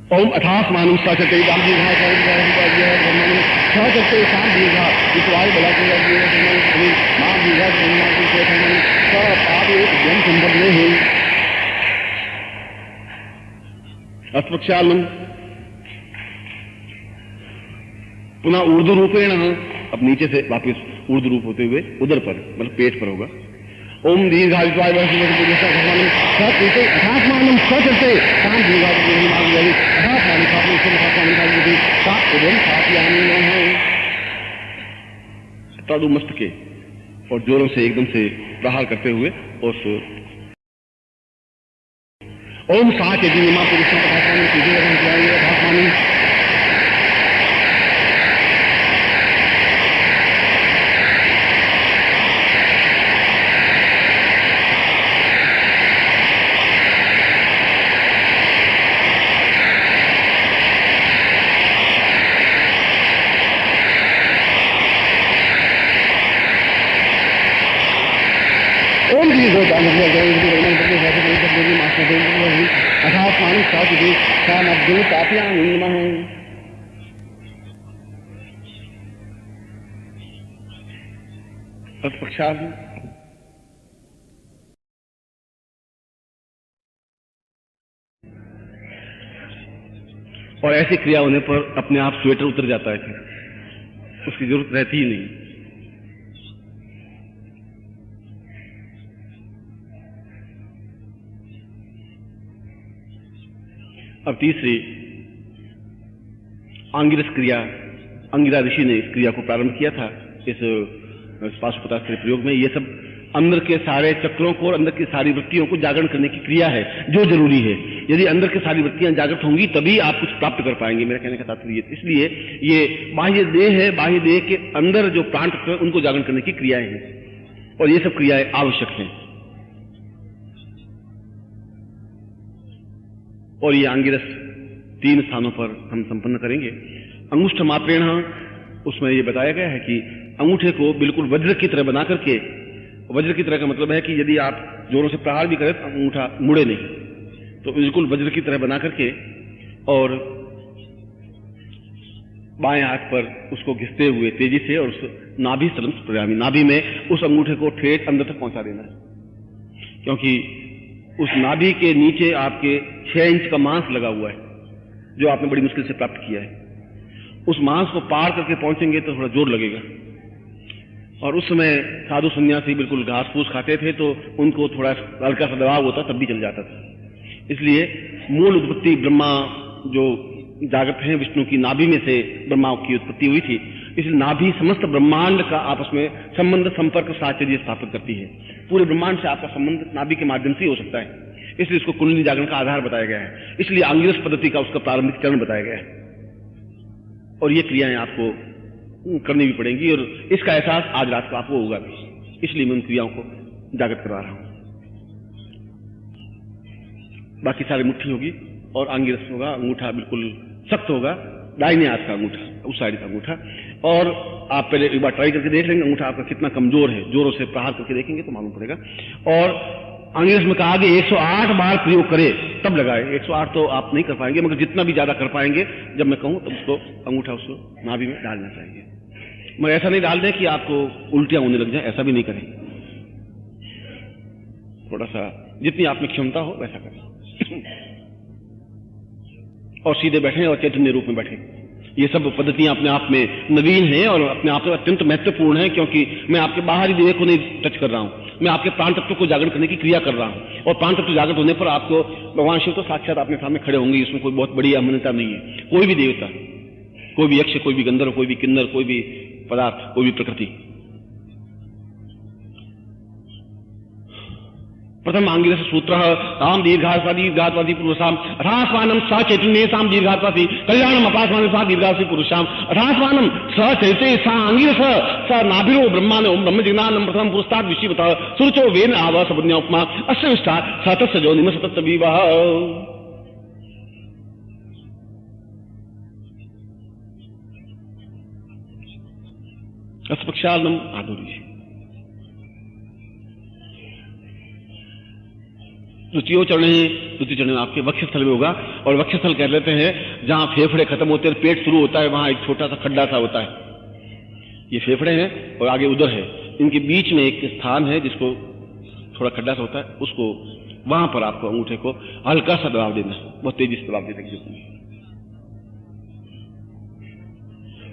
ओम अथास्मानं सचैतन्ये तां सहचैतन्ये सां दीर्घायुत्वाय बलादिर्घा मां दीर्घायुत्वाय स पादयोः संवर्धेहि। अस्पक्षालनम पुनः ऊर्ध्व रूपेण, अब नीचे से वापस ऊर्ध्व रूप होते हुए उदर पर, मतलब पेट पर होगा। ओम दीर्घायुत्वाय अथात्मानं स्वचरते तां दीर्घायुर्मार्गं ताडु मस्तके, और जोरों से एकदम से प्रहार करते हुए और ओम साच यदि मां पुरुषों और ऐसी क्रिया होने पर अपने आप स्वेटर उतर जाता है, फिर उसकी जरूरत रहती ही नहीं। अब तीसरी आंगिरस क्रिया, अंगिरा ऋषि ने इस क्रिया को प्रारंभ किया था इस पाशुपतास्त्र प्रयोग में। ये सब अंदर के सारे चक्रों को और अंदर की सारी वृत्तियों को जागरण करने की क्रिया है जो जरूरी है। यदि अंदर की सारी वृत्तियां जागृत होंगी तभी आप कुछ प्राप्त कर पाएंगे, मेरा कहने का तात्पर्य। इसलिए ये बाह्य देह है, बाह्य देह के अंदर जो प्राण तत्व है उनको जागरण करने की क्रियाएं हैं, और ये सब क्रियाएं आवश्यक हैं। और ये आंगिरस 3 स्थानों पर हम संपन्न करेंगे। अंगुष्ठ मात्रेण, उसमें ये बताया गया है कि अंगूठे को बिल्कुल वज्र की तरह बना करके, वज्र की तरह का मतलब है कि यदि आप जोरों से प्रहार भी करें तो अंगूठा मुड़े नहीं, तो बिल्कुल वज्र की तरह बना करके और बाएं हाथ पर उसको घिसते हुए तेजी से और उस नाभि स्थलम प्रयामी, नाभि में उस अंगूठे को ठेठ अंदर तक पहुंचा देना है, क्योंकि उस नाभि के नीचे आपके 6 इंच का मांस लगा हुआ है जो आपने बड़ी मुश्किल से प्राप्त किया है। उस मांस को पार करके पहुंचेंगे तो थोड़ा जोर लगेगा। और उस समय साधु सन्यासी बिल्कुल घास फूस खाते थे तो उनको थोड़ा हल्का सा दबाव होता तब भी चल जाता था। इसलिए मूल उत्पत्ति ब्रह्मा जो जागृत हैं विष्णु की नाभि में से ब्रह्मा की उत्पत्ति हुई थी, इसलिए नाभि समस्त ब्रह्मांड का आपस में संबंध, संपर्क, साहचर्य स्थापित करती है। पूरे ब्रह्मांड से आपका संबंध नाभि के माध्यम से हो सकता है, इसलिए इसको कुंडली जागरण का आधार बताया गया है। इसलिए आंगिरस पद्धति का उसका प्रारंभिक चरण बताया गया है, और ये क्रियाएं आपको करनी भी पड़ेंगी, और इसका एहसास आज रात को आपको होगा भी, इसलिए मैं उन क्रियाओं को जागृत करवा रहा हूं। बाकी सारी मुट्ठी होगी और आंगिरस होगा, अंगूठा बिल्कुल सख्त होगा, दाहिने हाथ का अंगूठा, उस साइड का अंगूठा। और आप पहले एक बार ट्राई करके देख लेंगे अंगूठा आपका कितना कमजोर है, जोरों से प्रहार करके देखेंगे तो मालूम पड़ेगा। और आंगिरस में कहा कि 108 बार प्रयोग करे तब लगाए। 108 तो आप नहीं कर पाएंगे, मगर जितना भी ज्यादा कर पाएंगे जब मैं कहूं तब उसको अंगूठा उसको नाभि में डालना चाहिए। मगर ऐसा नहीं डाल दें कि आपको उल्टियां होने लग जाए, ऐसा भी नहीं करें। थोड़ा सा जितनी आप में क्षमता हो वैसा करें, और सीधे बैठे और चैतन्य रूप में बैठे। ये सब पद्धतियां अपने आप में नवीन हैं और अपने आप में अत्यंत महत्वपूर्ण है, क्योंकि मैं आपके बाहरी देह को नहीं टच कर रहा हूं, मैं आपके प्राण तत्व को जागरण करने की क्रिया कर रहा हूं। और प्राण तत्व जागृत होने पर आपको भगवान शिव तो साक्षात आपके सामने खड़े होंगे, इसमें कोई बहुत बड़ी अमान्यता नहीं है। कोई भी देवता, कोई भी यक्ष, कोई भी गंधर्व, कोई भी किन्नर, कोई भी पदार्थ, कोई भी प्रकृति। प्रथम आंगिरस सूत्र ताम दीर्घात्वादी पुरुषाम अथास्वानम स चैतन्येषाम दीर्घात्वासी कल्याणम अपास्वान सा दीर्घासी पुरुषाम अथास्वानम स चैते सा आंगिरस स नाभिरो ब्रह्माण ओम ब्रह्म जिज्ञानम प्रथम पुरस्ताद विषिवत सुरचो वेन आव सबन्या उपमा अस्य विष्ठा सतस्य जो निम सतत विवाह। अस्पक्षालनम आधुरी द्वितीय चरण में आपके वक्षस्थल में होगा, और वक्षस्थल कह लेते हैं जहां फेफड़े खत्म होते हैं, पेट शुरू होता है, वहां एक छोटा सा खड्डा सा होता है। ये फेफड़े हैं और आगे उदर है, इनके बीच में एक स्थान है जिसको थोड़ा खड्डा सा होता है, उसको वहां पर आपको अंगूठे को हल्का सा दबाव देना है। बहुत तेजी से जवाब देते हैं।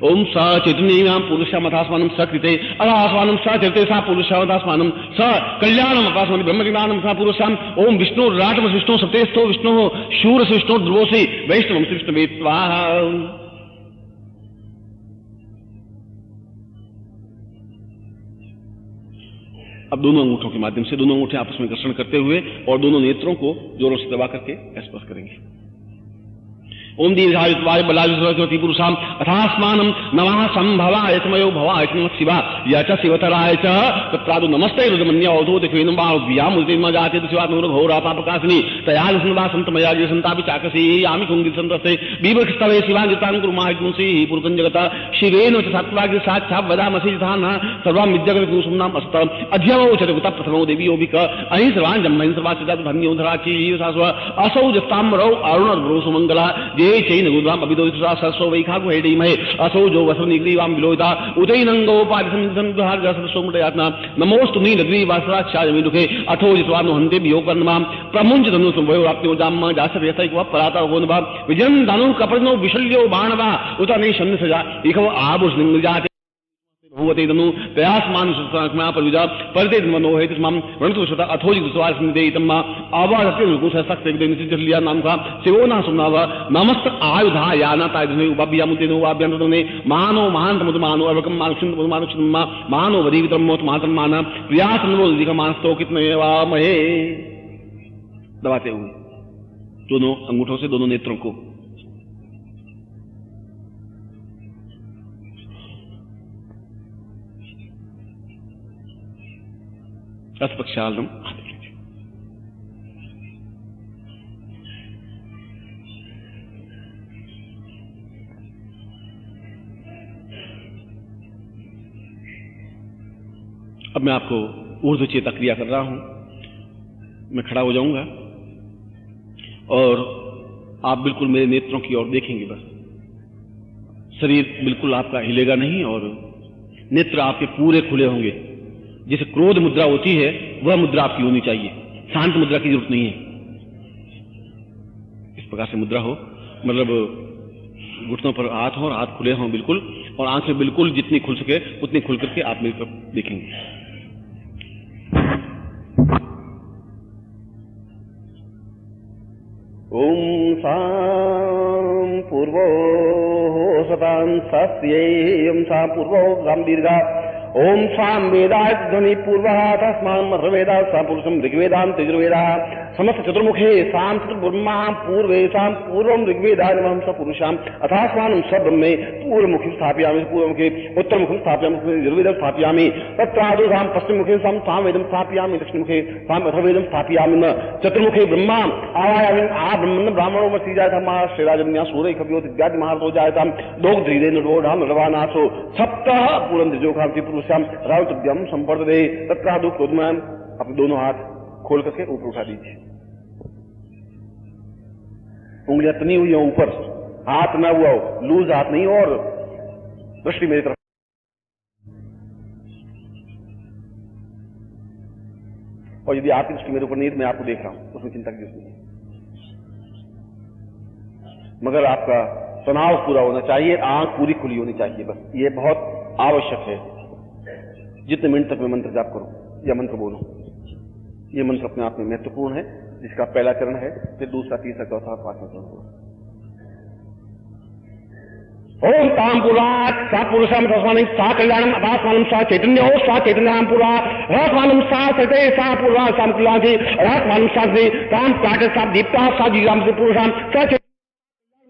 ओम स चैतन्यम पुरुषम अथास्मानम सकृते अथास्मानम स चरिते सा पुरुषम अथास्मानम स कल्याणम अथास्मानम ब्रह्मज्ञानम सा पुरुषम ओम विष्णु राटम विष्णु सप्तेस्थो विष्णु शूर से विष्णु ध्रुवोसी वैष्णवम श्री विष्णुवे स्वाहा। अब दोनों अंगूठों के माध्यम से दोनों अंगूठे आपस में घर्षण करते हुए और दोनों नेत्रों को जोरों से दबा करके स्पर्श करेंगे। ओम दीर्घायुत्वाय बलाय सरस्वती पुरुषाम अथास्मानम नमः संभवाय तमयो भवाय नमः शिवा या च शिवतराय च तत्रादु नमस्ते रुद्रमन्य अवधो दिखेनम बाव्यामुते न जाते शिवा नूर घोरा पापकासिनी तयाल सुनवा संतमया जे संतापि चाकसी यामि कुंगी संतसे बीभस्तवे शिवांगितान कुर्माहितुंसी पुरुषं जगता शिवेन च सत्वाग्नि साक्षात् वदामसि धान सर्वं विद्यगत कुसुमनाम अस्त अध्यवो च देवता प्रथमो देवी ओबिक अहि सर्वान् जम्महि सर्वासिदा धन्यो धराची सास्व असौ जस्तामरौ अरुण ब्रो सुमंगला ये चैन गुदाम अभिदोषा सरसो वैखागु हेडीमहे असौ जो वसनिग्रीवाम विलोहिता उदैनंगो पादिसंधन सरसो मुटयात्ना नमोस्तु नीलग्री वासराक्षाय विदुखे अथो जित्वानो हन्ते वियोगन्मां प्रमुञ्च धनु संभयो प्राप्तियो जाम्मा जासरेतैक पराता होनभा विजन धनु कपनो विशल्यो बाणवा उत ने शन्न सजा इखव आभूषणं जाते भूवते तनु तयास्मान सुस्मा परविदा परते मनो है तस्माम रणतु सता अथोजि दुस्वार सिंदे तम्मा आवाजते रुकु सक्त एक दिन से लिया नाम का सेवोना सुनावा नमस्त आयुधा याना ताइदने उबाबिया मुतेनो वाब्यंतने मानो महान तमुत मानो अवकम मानसिन मानुषमा मानो वदीवितम मोत मातम माना प्रयास नो दिख मानस्तो कितने वा महे दबाते हुए दोनों अंगूठों से दोनों नेत्रों को। प्रक्षालनम अब मैं आपको ऊर्ध्व चेता क्रिया कर रहा हूं। मैं खड़ा हो जाऊंगा और आप बिल्कुल मेरे नेत्रों की ओर देखेंगे। बस शरीर बिल्कुल आपका हिलेगा नहीं और नेत्र आपके पूरे खुले होंगे। जैसे क्रोध मुद्रा होती है वह मुद्रा आपकी होनी चाहिए, शांत मुद्रा की जरूरत नहीं है। इस प्रकार से मुद्रा हो, मतलब घुटनों पर हाथ हो और हाथ खुले हों बिल्कुल, और आंखें बिल्कुल जितनी खुल सके उतनी खुल करके आप मेरी तरफ देखेंगे। ओम साम पूर्वो सतां सस्येयं सा पूर्वो गंभीरगा ओम साम वेदाय ध्वनि पूर्वः तस्मान् मर्वेदा सा पुरुषं ऋग्वेदां यजुर्वेदा समस्त चतुर्मुखे साम चतुर्ब्रह्मा पूर्वे साम पूर्वं ऋग्वेदाय नमः स पुरुषाम अथास्मानं स ब्रह्मे पूर्वमुखी स्थापयामि पूर्वमुखे उत्तरमुखं स्थापयामि यजुर्वेदं स्थापयामि तत्रादौ साम पश्चिममुखे साम सामवेदं स्थापयामि दक्षिणमुखे साम अथर्ववेदं स्थापयामि न चतुर्मुखे ब्रह्मा आवायामि आ ब्रह्मन् ब्राह्मणो मसी जायता मा श्रीराजन्या सूर्य कवियो इत्यादि महारतो जायता दोग धीरे नरोढ़ा नरवानासो सप्ताह पूरं दिजोखांति पुरुषाम रावतभ्यम संपर्दे तत्रादौ क्रोधमान। अपने दोनों हाथ खोल करके ऊपर उठा दीजिए। उंगलियां तनी हुई हो ऊपर, हाथ ना हुआ हो, लूज हाथ नहीं हो, और दृष्टि मेरी तरफ। और यदि आपकी दृष्टि मेरे ऊपर नहीं, मैं आपको देख रहा हूं, उसमें चिंता की जरूरत नहीं है। मगर आपका तनाव पूरा होना चाहिए, आंख पूरी खुली होनी चाहिए। बस ये बहुत आवश्यक है। जितने मिनट तक मैं मंत्र जाप करूं या मंत्र बोलूं, ये मंत्र अपने आप में महत्वपूर्ण है, जिसका पहला चरण है, फिर दूसरा, तीसरा, चौथा, पांचवा चरण होगा। ओम ताम पुराट सा पुरुषम तस्मानं सा कल्याणम अथास्मानं सा चैतन्यो सा चैतन्यम पुरा अथास्मानं सा सते सा पुरा साम कल्याणि अथास्मानं सा से ताम प्राट सा दीप्ता सा जीवाम से पुरुषाम सा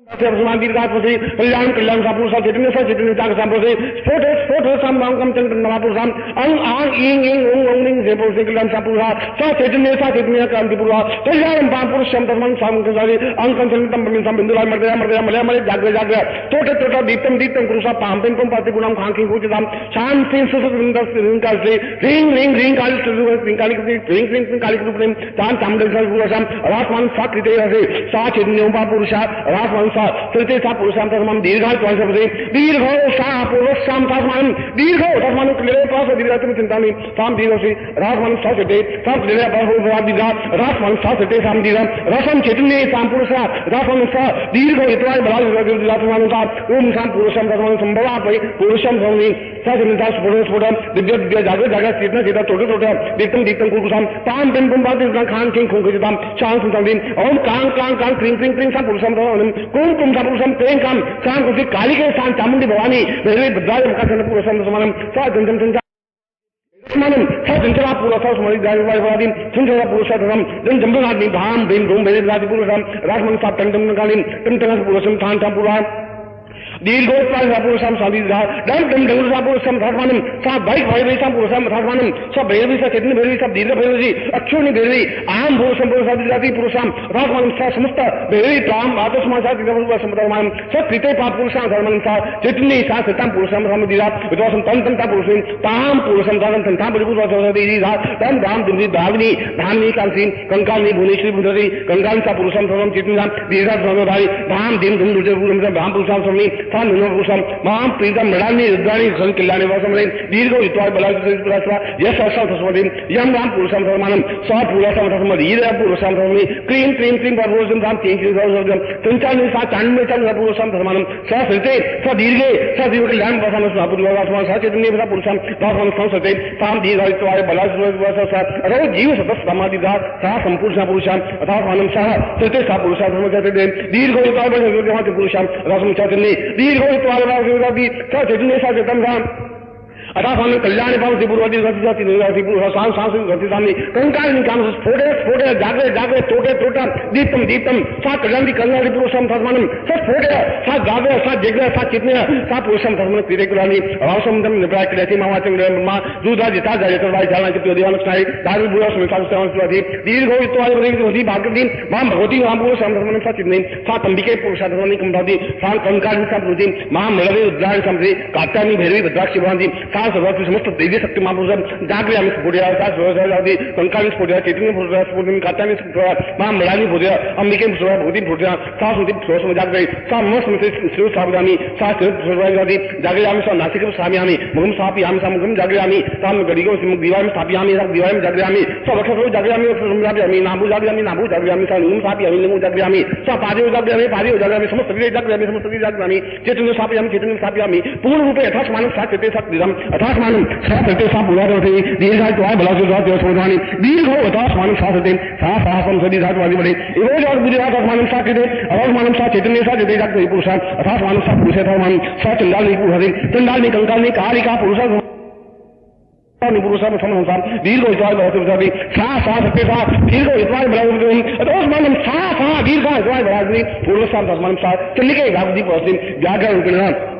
कल्याण कल्याण सा पुरुषा चैतन्य सा चैतन्यता का संप्रसे स्फोट स्फोट साम चंद्र नवा पुरुषाम अंग आंग इंग इंग ओंग ओंग लिंग से पुरुष कल्याण सा पुरुषा सा चैतन्य क्रांति पुरुषा कल्याण पाम पुरुषम तस्मन साम कंसारी अंग कंसलितम ब्रह्म सम बिंदुला मर्दया मर्दया मलय मलय जाग्र जाग्र तोटे तोटा दीप्तम दीप्तम पुरुषा पाम पिम पम पाति गुणम खांखिं कुचिताम शांति सुसुत विंदस रिंका से रिंग रिंग रिंग काली सुसुत रिंग काली रिंग रिंग काली रूपनेम ताम ताम दर्शन पुरुषाम रासमान सा कृते रसे सा चैतन्य पा पुरुषा रासमान सा सा चलते सा पुरुषाम तस्माम दीर्घाय त्वां सर्वदे दीर्घो सा पुरुषाम तस्माम दीर्घो तस्माम क्लेरे पास दीर्घातम चिंतामि साम दीर्घोसि रासमान सा चते साम क्लेरे पास हो दीर्घा रासमान सा चते साम दीर्घा रसम चैतन्य साम पुरुषा रासमान सा दीर्घो इत्वाय बलाय दीर्घातमान सा ओम साम पुरुषाम तस्माम संभवा पै पुरुषाम संवि सा चिंता स्फुट दिव्य दिव्य जागृत जागृत चेतना चेता टोटे टोटे दीप्तम दीप्तम कुकुसाम ताम बिम बिम बात खान किंग खुंखिताम शांत संतम ओम कां कां कां क्रीं क्रीं क्रीं सा पुरुषाम तस्माम कुम कुम सा पुरुषाम क्रीं कां कां कुसि कालिके सा चामुंडी भवानी भैरवी भद्राय मुखासन पुरुषाम तस्माम सा जंजम जंजा मानम सा जंजला पुरुषा स्मरि जायवाय वादीन सुंदरा पुरुषा तस्माम जन जंबनादि धाम भीम रूम भैरवी राज पुरुषाम राजमन सा टंटम कालीन टंटन पुरुषाम थान थान पुरुषाम दीर्घोत्पाद पुरुषाम साधीधा डम डम डम पुरुषाम धर्मानम सा बाइक भैरवी सा पुरुषाम धर्मानम सब भैरवी सा चैतन्य भैरवी सब दीर्घ भैरवी अक्षुणी भैरवी आम पुरुषम पुरुषादि पुरुषाम धर्मानम सा समस्त भैरवी प्राम आत्मा सा पुरुषाम धर्मानम सब कृते पाप पुरुषाम धर्मानम सा चैतन्य सा सताम पुरुषाम धर्म दीरा विद्वासम तंत्रम ता पुरुषम ताम पुरुषम धर्म तंता परिपुरुषाम दीरा तम धाम दिव्य धावनी धामनी कांसी कंकालनी भुवनेश्वरी बुद्धि कंकाल सा पुरुषाम धर्म चैतन्य दीर्घ धर्मधारी धाम दिन धुम दुर्जय पुरुषम धाम पुरुषाम स्वामी तान पुरुषम मां प्रीतम मृडानी रुद्राणी सन कल्याणी वासमले दीर्घो इत्वाय बलासुरा यश असा तस्मदि यम राम पुरुषम धर्मानम सा पुरुषम धर्म दीर्घ पुरुषम धर्मी क्रीं क्रीं क्रीं पुरुषम धाम तीन क्रीं धर्म तंचानि सा चान्मे चल पुरुषम धर्मानम सा सते सा दीर्घे सा दीर्घ कल्याण वासम सा पुरुषम सा चैतन्य सा पुरुषम धर्मम संसते ताम दीर्घ इत्वाय बलासुरा सा रो जीव सतस समाधि धा सा संपूर्ण पुरुषम अथा मानम सा सते सा पुरुषा धर्म चते दीर्घो इत्वाय बलासुरा पुरुषम रसम चैतन्य दीर्घो इत्वाय सा चैतन्य सा चेतन राम अथान कल्याण भाव त्रिपुरवती सांस सांस गतिसामी कंकाल निकाम स्फोटे स्फोटे जागरे जागरे तोटे तोटा दीप्तम दीप्तम सा कल्याण कल्याण पुरुषम धर्मानम सा स्फोटे सा जागरे सा जगरे सा चित्ने सा पुरुषम धर्म क्रीडे कुलानी अवसम दम निप्राय क्रियाति मावाचम ब्रह्मा दूधा जिता जायतर वाय जाना चित्त देवान स्नाय दारु बुरा स्मिता सेवन दीर्घो इत्वाय बरेति भागवती मां भगवती मां पुरुषम धर्मानम सा चित्ने सा तंबिके पुरुषा धर्मानि कंभाति सा कंकाल सा पुरुषि मां मलवे उद्राण समृ कात्यानि भैरवी भद्राक्षि भवन्ति सर्वत्र समस्त दैवी शक्ति महापुरुषम जागृति आम्ही स्फोटिया सा स्वजावती कंकाली स्फोटिया चैतन्य पुरुषा स्फोटन कात्यानि स्फोटिया मां मृडानी स्फोटिया अंबिके पुरुषा भगवती स्फोटिया सा सुति स्वसम जागृति सा मस्मते श्री सावधानी सा स्वजावती जागृति आम्ही सा नासिक साम्यामि मुखम सापयामि सा मुखम जागृयामि सा गडिगो सिम दीवार में स्थापयामि सा दीवार में जागृयामि सा वक्षो जागृयामि समजापयामि नाभु जागृयामि सा लिंगम सापयामि लिंगम जागृयामि सा पादयो जागृयामि समस्त शरीर जागृयामि समस्त शरीर जागृयामि चैतन्य सापयामि पूर्ण रूपे यथास मानव सा चेते सा क्रीडम अथास मानव सा चेते सा पुरादोति दीर्घाय त्वाय बलासुरा देवसोधानि दीर्घो अथास मानव सा चेते सा साहसम सदी धातुवादि बड़े एवं और बुद्धि अथास मानव सा चेते अथास मानव सा चैतन्य सा चेते जागृति पुरुषा अथास मानव सा पुरुषे था मानव सा चंडालनि पुरुषे चंडालनि कंकालनि कालिका पुरुषा पुरुषम समहंसा दीर्घो इत्वाय बलासुरा सा सा सत्य सा दीर्घो इत्वाय बलासुरा अथास मानव सा सा दीर्घ इत्वाय बलासुरा पुरुषा तस्मानं सा चंडिके गावति पौस्ति व्याघ्र रूपेण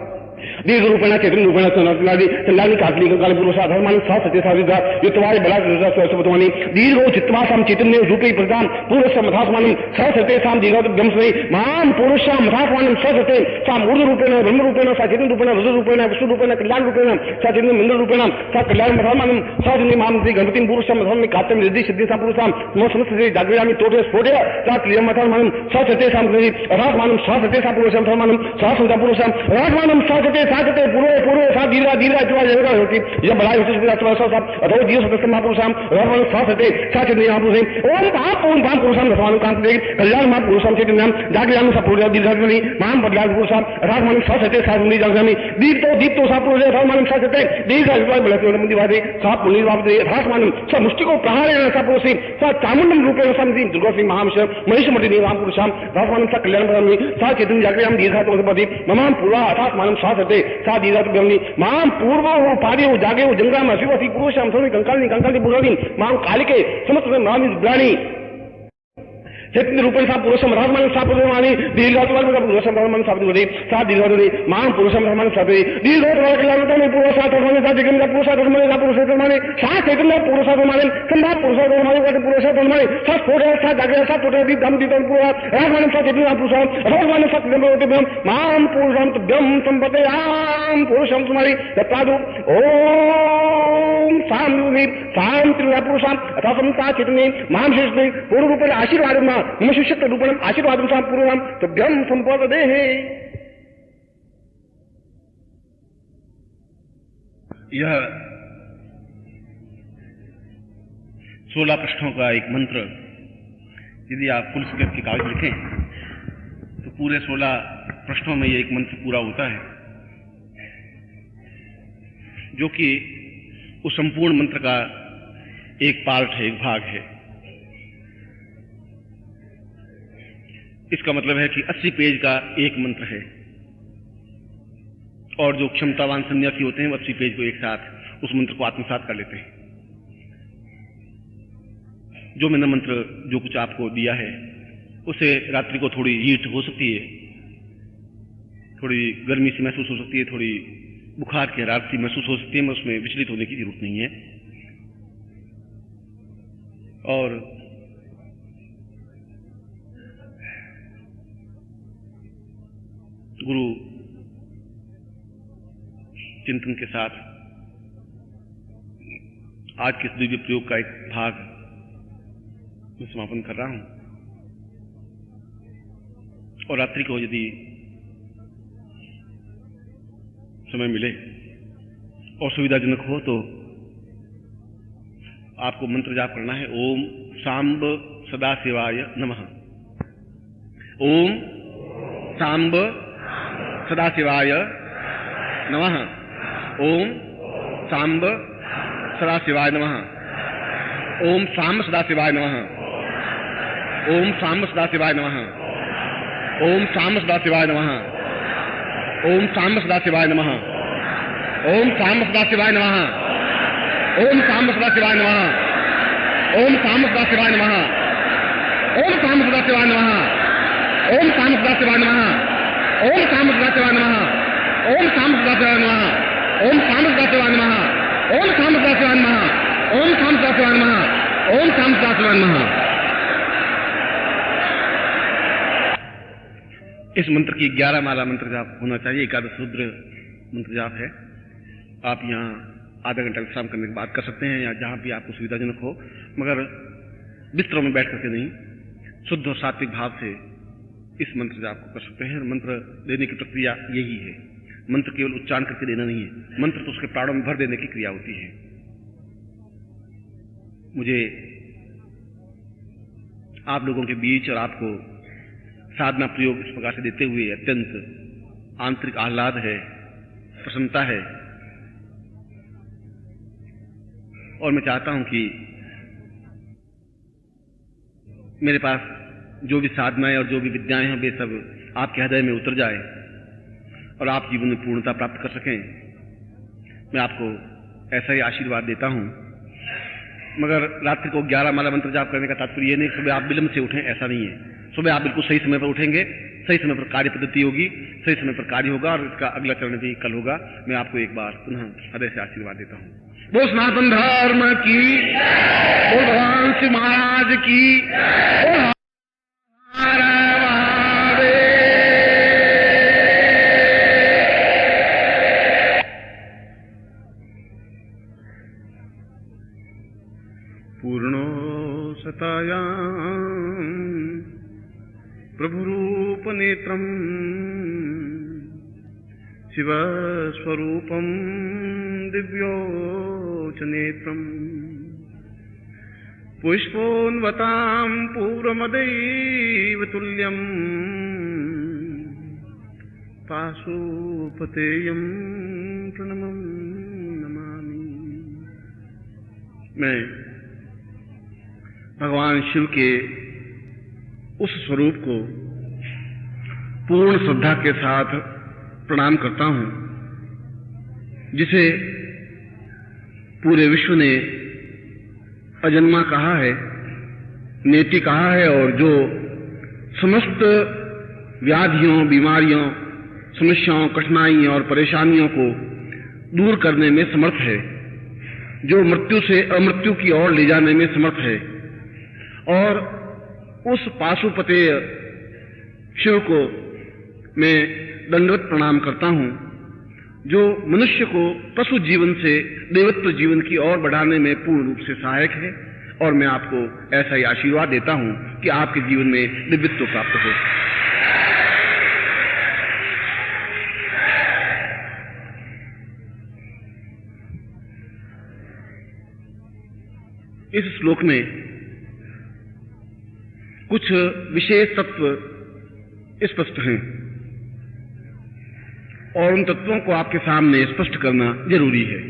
दीर्घ रूपेण चैतन्य रूपेण चंडाली चंडाली काटली काली पुरुषा धर्मानि सा सत्य साविदा युत्वाय बलासुरा स्वसवतवानि दीर्घो चित्वासम चैतन्य रूपे प्रदान पुरुषम अथासमानं सा सत्य साम दीर्घो ब्रह्मस्मै मां पुरुषम अथासमानं सा सत्य सा मूर्ध रूपेण ब्रह्म रूपेण सा चैतन्य रूपेण रुद्र रूपेण विष्णु रूपेण कल्याण रूपेण सा चैतन्य मंगल रूपेण सा कल्याण अथासमानं सा चैतन्य मां श्री गणपति पुरुषम धर्म कात्यम रिद्धि सिद्धि सा पुरुषाम मो समस्त श्री जागृयामि तोटे स्फोटे सा क्रियम अथासमानं सा सत्य साम अथासमानं सा सत्य सा पुरुषम धर्मानं सा संता पुरुषम अथासमानं सा सत्य पूर्व पूर्व सा दीर्घ दीर्घ इत्वाय जगह होती यह बलाय होती श्री अथवा सा अथवा जीव सदस्य महापुरुषाम अथवा सा सत्य सा चैतन्य महापुरुषे ओम पाप पुरुषाम धर्मानं कांत कल्याण महापुरुषाम चैतन्यम जागृयामि सा पूर्व दीर्घात्मनि मां बदलाय पुरुषाम अथासमानं सा सत्य सा सुनि जागृयामि दीप्तो दीप्तो सा पुरुषे अथासमानं सा सत्य दीर्घ इत्वाय बलाय मुदिवादे सा पुण्यवापदे अथासमानं सा मुष्टिको प्रहारेण सा पुरुषे सा चामुण्डं रूपेण सन्ति दुर्गाश्री महांश महिषमर्दिनी महापुरुषाम अथासमानं सा कल्याण भवन्ति सा चैतन्य जागृयामि दीर्घात्मपदि ममां पूर्वा अथासमानं सा सत्य सा दीर्घात्मनि मां पूर्वो पादयो जागयो जंगाम शिवसी पुरुषाम सोनि कंकालनि पुराणि मां कालिके समस्त नामी ब्राणी चैतन्य रूपेण सा पुरुषम राजमान सा पुरुषमानि दीर्घात्मक पुरुषम राजमान सा पुरुषे सा दीर्घात्मनि मां पुरुषम राजमान सा दीर्घात्मक कल्याणतने पुरुषा धर्मानि सा जगन्नाथ पुरुषा धर्मानि सा पुरुषे धर्मानि सा चैतन्य पुरुषा धर्मानि संधा पुरुषा धर्मानि सा पुरुषा धर्मानि सा स्फोटे सा जागृत सा तोटे दीप्तम दीप्तम पुरुषा राजमान सा चैतन्य पुरुषा राजमान सा चैतन्य मां पुरुषम तुभ्यं संपते आं पुरुषम तुम्हारी दत्तादु ओम ओम सामूहि शांति पुरुषाम अथा समता चितने महाशेषने पूर्व रूपेण आशीर्वादम मम शिष्यत्व रूपेण आशीर्वादम साम पूर्वम तुभ्यं संपददेः। यह 16 प्रश्नों का एक मंत्र यदि आप फुल स्क्रिप्ट के कागज लिखें तो पूरे 16 प्रश्नों में ये एक मंत्र पूरा होता है, जो कि उस संपूर्ण मंत्र का एक पार्ट है, एक भाग है। इसका मतलब है कि 80 पेज का एक मंत्र है और जो क्षमतावान सन्यासी होते हैं वो 80 पेज को एक साथ उस मंत्र को आत्मसात कर लेते हैं। जो मैंने मंत्र जो कुछ आपको दिया है उसे रात्रि को थोड़ी हीट हो सकती है, थोड़ी गर्मी सी महसूस हो सकती है, थोड़ी बुखार की हरारत सी महसूस हो सकती है, मैं उसमें विचलित होने की जरूरत नहीं है। और गुरु चिंतन के साथ आज के इस दिव्य प्रयोग का एक भाग मैं समापन कर रहा हूं। और रात्रि को यदि समय मिले और सुविधाजनक हो तो आपको मंत्र जाप करना है। ओम सांब सदाशिवाय नमः। ओम सांब सदाशिवाय नमः। ओम सांब सदाशिवाय नमः। ओम सांब सदाशिवाय नमः। ओम सांब सदाशिवाय नमः। ओम सांब सदाशिवाय नमः। ओम सांब सदाशिवाय नमः। ओम सांब सदाशिवाय नमः। ओम सांब सदाशिवाय नमः। ओम सांब सदाशिवाय नमः। ओम सांब सदाशिवाय नमः। ओम सांब सदाशिवाय नमः। ओम सांब सदाशिवाय नमः। ओम सांब सदाशिवाय नमः। ओम सांब सदाशिवाय नमः। ओम सांब सदाशिवाय नमः। ओम सांब सदाशिवाय नमः। ओम सांब सदाशिवाय नमः। इस मंत्र की 11 माला मंत्र जाप होना चाहिए। एकादश रुद्र मंत्र जाप है। आप यहाँ आधा घंटा विश्राम करने के बाद कर सकते हैं या जहां भी आपको सुविधाजनक हो, मगर बिस्तरों में बैठ करके नहीं, शुद्ध और सात्विक भाव से इस मंत्र जाप को कर सकते हैं। मंत्र देने की प्रक्रिया यही है। मंत्र केवल उच्चारण करके देना नहीं है, मंत्र तो उसके प्राणों में भर देने की क्रिया होती है। मुझे आप लोगों के बीच और आपको साधना प्रयोग इस प्रकार से देते हुए अत्यंत आंतरिक आह्लाद है, प्रसन्नता है। और मैं चाहता हूं कि मेरे पास जो भी साधनाएं और जो भी विद्याएं हैं वे सब आपके हृदय में उतर जाए और आप जीवन में पूर्णता प्राप्त कर सकें। मैं आपको ऐसा ही आशीर्वाद देता हूं। मगर रात्रि को 11 माला मंत्र जाप करने का तात्पर्य यह नहीं कि सुबह आप विलंब से उठें, ऐसा नहीं है। सुबह आप बिल्कुल सही समय पर उठेंगे, सही समय पर कार्य पद्धति होगी, सही समय पर कार्य होगा और इसका अगला चरण भी कल होगा। मैं आपको एक बार पुनः हृदय से आशीर्वाद देता हूं। बोल सनातन धर्म की, बोल भगवान श्री महाराज की, बोल पूर्णो सतायां प्रभुरूप नेत्रं शिवस्वरूपं दिव्योचनेत्रं पुष्पोन्वतां पूर्वमदैव तुल्यं पाशुपतेयं प्रणमं नमामि। मैं भगवान शिव के उस स्वरूप को पूर्ण श्रद्धा के साथ प्रणाम करता हूं जिसे पूरे विश्व ने अजन्मा कहा है, नेति कहा है, और जो समस्त व्याधियों, बीमारियों, समस्याओं, कठिनाइयों और परेशानियों को दूर करने में समर्थ है, जो मृत्यु से अमृत्यु की ओर ले जाने में समर्थ है। और उस पाशुपतेय शिव को मैं दंडवत प्रणाम करता हूं जो मनुष्य को पशु जीवन से देवत्व जीवन की ओर बढ़ाने में पूर्ण रूप से सहायक है। और मैं आपको ऐसा ही आशीर्वाद देता हूं कि आपके जीवन में दिव्यत्व प्राप्त हो। इस श्लोक में कुछ विशेष तत्व स्पष्ट हैं और उन तत्वों को आपके सामने स्पष्ट करना जरूरी है।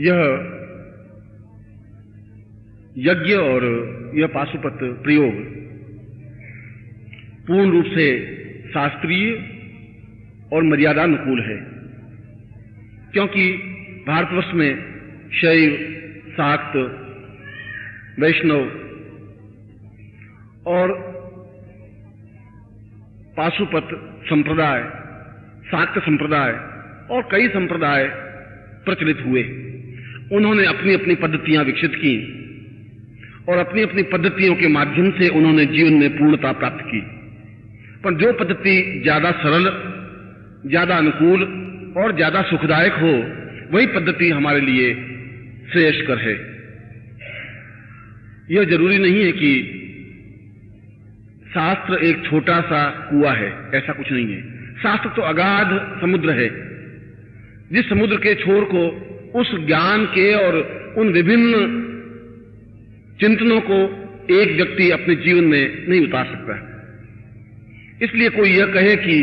यह यज्ञ और यह पाशुपत प्रयोग पूर्ण रूप से शास्त्रीय और मर्यादानुकूल है, क्योंकि भारतवर्ष में शैव, शाक्त, वैष्णव और पाशुपत संप्रदाय, शाक्त संप्रदाय और कई संप्रदाय प्रचलित हुए। उन्होंने अपनी अपनी पद्धतियां विकसित की और अपनी अपनी पद्धतियों के माध्यम से उन्होंने जीवन में पूर्णता प्राप्त की। पर जो पद्धति ज्यादा सरल, ज्यादा अनुकूल और ज्यादा सुखदायक हो, वही पद्धति हमारे लिए श्रेयस्कर है। यह जरूरी नहीं है कि शास्त्र एक छोटा सा कुआं है, ऐसा कुछ नहीं है। शास्त्र तो अगाध समुद्र है, जिस समुद्र के छोर को उस ज्ञान के और उन विभिन्न चिंतनों को एक व्यक्ति अपने जीवन में नहीं उतार सकता। इसलिए कोई यह कहे कि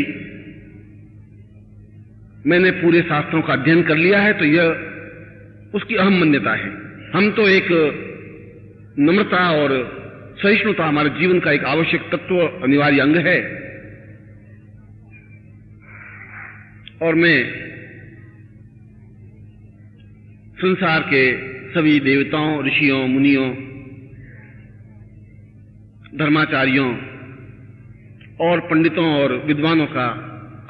मैंने पूरे शास्त्रों का अध्ययन कर लिया है, तो यह उसकी अहम मान्यता है। हम तो एक नम्रता और सहिष्णुता हमारे जीवन का एक आवश्यक तत्व, अनिवार्य अंग है। और मैं संसार के सभी देवताओं, ऋषियों, मुनियों, धर्माचार्यों और पंडितों और विद्वानों का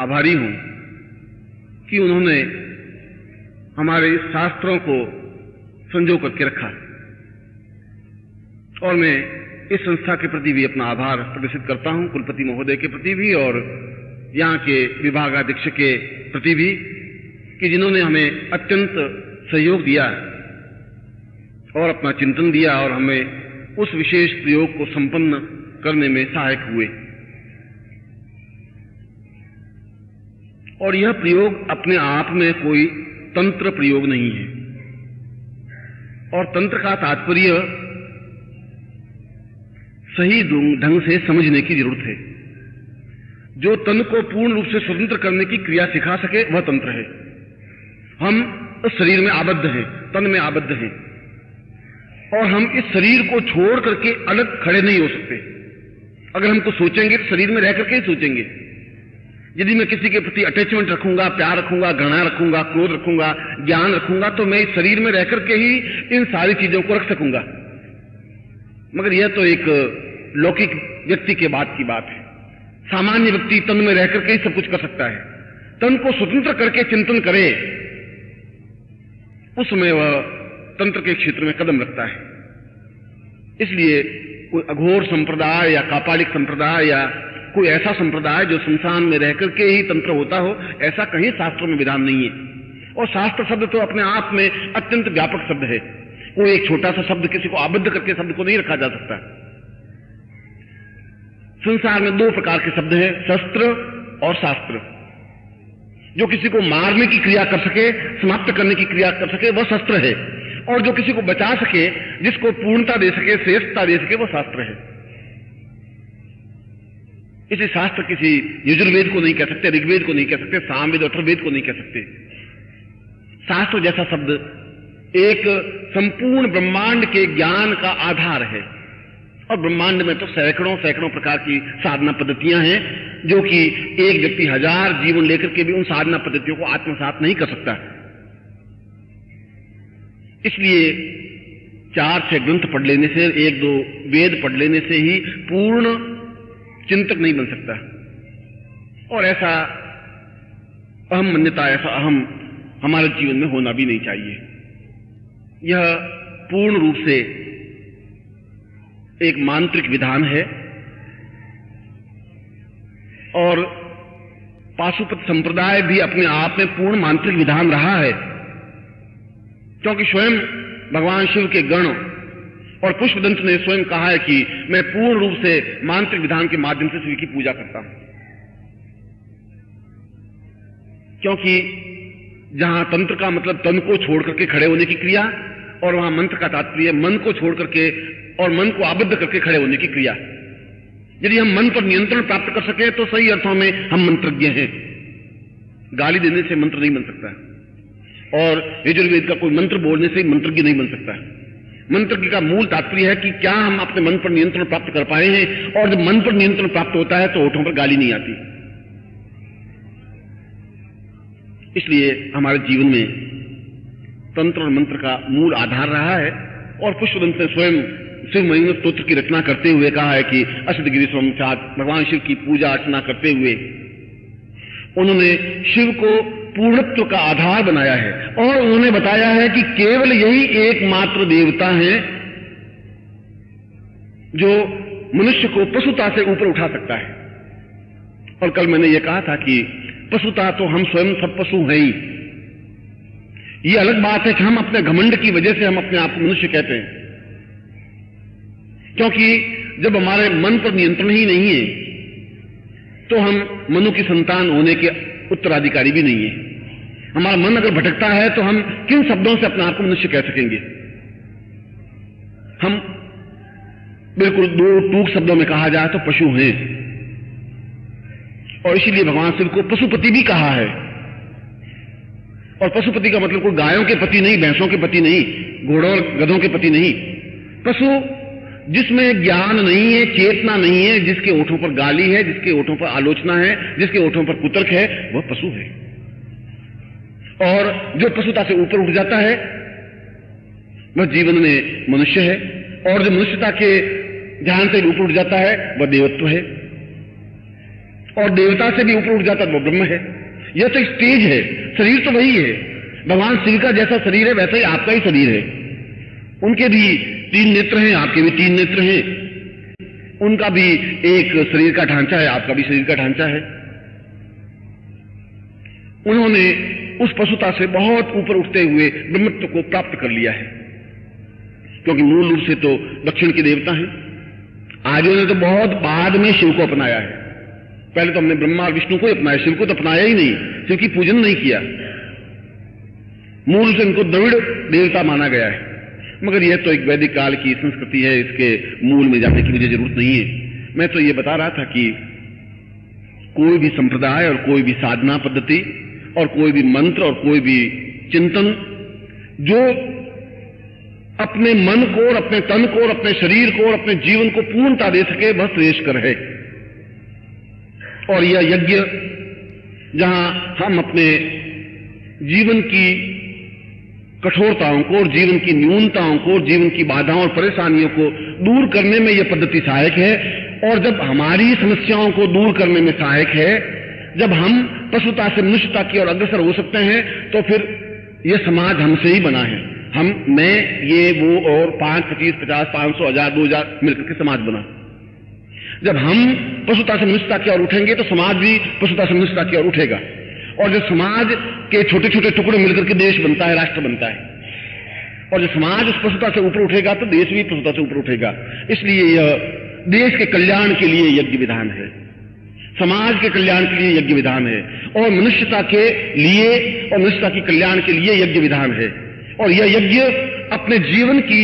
आभारी हूं कि उन्होंने हमारे शास्त्रों को संजो करके रखा। और मैं इस संस्था के प्रति भी अपना आभार प्रदर्शित करता हूं, कुलपति महोदय के प्रति भी और यहाँ के विभागाध्यक्ष के प्रति भी, कि जिन्होंने हमें अत्यंत सहयोग दिया और अपना चिंतन दिया और हमें उस विशेष प्रयोग को संपन्न करने में सहायक हुए। और यह प्रयोग अपने आप में कोई तंत्र प्रयोग नहीं है, और तंत्र का तात्पर्य सही ढंग से समझने की जरूरत है। जो तन को पूर्ण रूप से स्वतंत्र करने की क्रिया सिखा सके वह तंत्र है। हम इस शरीर में आबद्ध हैं, तन में आबद्ध हैं, और हम इस शरीर को छोड़ करके अलग खड़े नहीं हो सकते। अगर हम कुछ सोचेंगे तो शरीर में रह करके ही सोचेंगे। यदि मैं किसी के प्रति अटैचमेंट रखूंगा, प्यार रखूंगा, घृणा रखूंगा, क्रोध रखूंगा, ज्ञान रखूंगा, तो मैं इस शरीर में रह करके ही इन सारी चीजों को रख सकूंगा। मगर यह तो एक लौकिक व्यक्ति के बात की बात है। सामान्य व्यक्ति तन में रह करके ही सब कुछ कर सकता है। तन को स्वतंत्र करके चिंतन करे, उस समय वह तंत्र के क्षेत्र में कदम रखता है। इसलिए कोई अघोर संप्रदाय या कापालिक संप्रदाय या कोई ऐसा संप्रदाय जो संसार में रह करके ही तंत्र होता हो, ऐसा कहीं शास्त्रों में विधान नहीं है। और शास्त्र शब्द तो अपने आप में अत्यंत व्यापक शब्द है। कोई एक छोटा सा शब्द किसी को आबद्ध करके शब्द को नहीं रखा जा सकता। संसार में दो प्रकार के शब्द हैं, शस्त्र और शास्त्र। जो किसी को मारने की क्रिया कर सके, समाप्त करने की क्रिया कर सके, वह शस्त्र है। और जो किसी को बचा सके, जिसको पूर्णता दे सके, श्रेष्ठता दे सके, वह शास्त्र है। इसे शास्त्र किसी यजुर्वेद को नहीं कह सकते, ऋग्वेद को नहीं कह सकते, सामवेद, अथर्ववेद को नहीं कह सकते। शास्त्र जैसा शब्द एक संपूर्ण ब्रह्मांड के ज्ञान का आधार है। और ब्रह्मांड में तो सैकड़ों सैकड़ों प्रकार की साधना पद्धतियां हैं, जो कि एक व्यक्ति हजार जीवन लेकर के भी उन साधना पद्धतियों को आत्मसात नहीं कर सकता। इसलिए 4-6 ग्रंथ पढ़ लेने से, 1-2 वेद पढ़ लेने से ही पूर्ण चिंतक नहीं बन सकता। और ऐसा अहम मान्यता, ऐसा अहम हमारे जीवन में होना भी नहीं चाहिए। यह पूर्ण रूप से एक मांत्रिक विधान है और पाशुपत संप्रदाय भी अपने आप में पूर्ण मांत्रिक विधान रहा है, क्योंकि स्वयं भगवान शिव के गण और पुष्पदंत ने स्वयं कहा है कि मैं पूर्ण रूप से मांत्रिक विधान के माध्यम से शिव की पूजा करता हूं। क्योंकि जहां तंत्र का मतलब तन को छोड़ करके खड़े होने की क्रिया, और वहां मंत्र का तात्पर्य मन को छोड़ करके और मन को आबद्ध करके खड़े होने की क्रिया। यदि हम मन पर नियंत्रण प्राप्त कर सके तो सही अर्थों में हम मंत्रज्ञ हैं। गाली देने से मंत्र नहीं बन सकता, और यजुर्वेद का कोई मंत्र बोलने से मंत्रज्ञ नहीं बन सकता। मंत्रज्ञ का मूल तात्पर्य है कि क्या हम अपने मन पर नियंत्रण प्राप्त कर पाए हैं, और जब मन पर नियंत्रण प्राप्त होता है तो होठों पर गाली नहीं आती। इसलिए हमारे जीवन में तंत्र और मंत्र का मूल आधार रहा है, और पुष्पदंत ने स्वयं शिव महिमा स्तोत्र की रचना करते हुए कहा है कि असितगिरी स्वयं भगवान शिव की पूजा अर्चना करते हुए उन्होंने शिव को पूर्णत्व का आधार बनाया है, और उन्होंने बताया है कि केवल यही एकमात्र देवता है जो मनुष्य को पशुता से ऊपर उठा सकता है। और कल मैंने यह कहा था कि पशुता तो हम स्वयं सब पशु हैं ही। ये अलग बात है कि हम अपने घमंड की वजह से हम अपने आप को मनुष्य कहते हैं, क्योंकि जब हमारे मन पर नियंत्रण ही नहीं है तो हम मनु की संतान होने के उत्तराधिकारी भी नहीं है। हमारा मन अगर भटकता है तो हम किन शब्दों से अपने आप को मनुष्य कह सकेंगे? हम बिल्कुल दो टूक शब्दों में कहा जाए तो पशु हैं, और इसीलिए भगवान शिव को पशुपति भी कहा है। और पशुपति का मतलब कोई गायों के पति नहीं, भैंसों के पति नहीं, घोड़ों और गधों के पति नहीं। पशु जिसमें ज्ञान नहीं है, चेतना नहीं है, जिसके ओठों पर गाली है, जिसके ओठों पर आलोचना है, जिसके ओठों पर कुतर्क है, वह पशु है। और जो पशुता से ऊपर उठ जाता है वह जीवन में मनुष्य है, और जो मनुष्यता के ध्यान से ऊपर उठ जाता है वह देवत्व है, और देवता से भी ऊपर उठ जाता है वह ब्रह्म है। यह तो स्टेज है, शरीर तो वही है। भगवान शिव का जैसा शरीर है वैसा ही आपका ही शरीर है। उनके भी 3 नेत्र हैं, आपके भी 3 नेत्र हैं। उनका भी एक शरीर का ढांचा है, आपका भी शरीर का ढांचा है। उन्होंने उस पशुता से बहुत ऊपर उठते हुए ब्रह्मत्व को प्राप्त कर लिया है, क्योंकि मूल रूप से तो दक्षिण के देवता हैं। आर्यों ने तो बहुत बाद में शिव को अपनाया है। पहले तो हमने ब्रह्मा और विष्णु को ही अपनाया, शिव को तो अपनाया ही नहीं, शिव की पूजन नहीं किया। मूल से इनको द्रविड़ देवता माना गया है। मगर यह तो एक वैदिक काल की संस्कृति है, इसके मूल में जाने की मुझे जरूरत नहीं है। मैं तो यह बता रहा था कि कोई भी संप्रदाय और कोई भी साधना पद्धति और कोई भी मंत्र और कोई भी चिंतन जो अपने मन को और अपने तन को और अपने शरीर को और अपने जीवन को पूर्णता दे सके वह श्रेष्ठकर है। और यह यज्ञ जहां हम अपने जीवन की कठोरताओं को और जीवन की न्यूनताओं को और जीवन की बाधाओं और परेशानियों को दूर करने में यह पद्धति सहायक है, और जब हमारी समस्याओं को दूर करने में सहायक है, जब हम पशुता से मनुष्यता की ओर अग्रसर हो सकते हैं, तो फिर यह समाज हमसे ही बना है। मैं ये वो और 5, 25, 50, 500, 1000, 2000 मिलकर के समाज बना। जब हम पशुता से मनुष्यता की ओर उठेंगे तो समाज भी पशुता से मनुष्यता की ओर उठेगा, और जब समाज के छोटे छोटे टुकड़े मिलकर के देश बनता है, राष्ट्र बनता है। और जब समाज उस पशुता से ऊपर उठेगा तो देश भी पशुता से ऊपर उठेगा। इसलिए यह देश के कल्याण के लिए यज्ञ विधान है, समाज के कल्याण के लिए यज्ञ विधान है, और मनुष्यता के लिए और मनुष्यता के कल्याण के लिए यज्ञ विधान है। और यह यज्ञ अपने जीवन की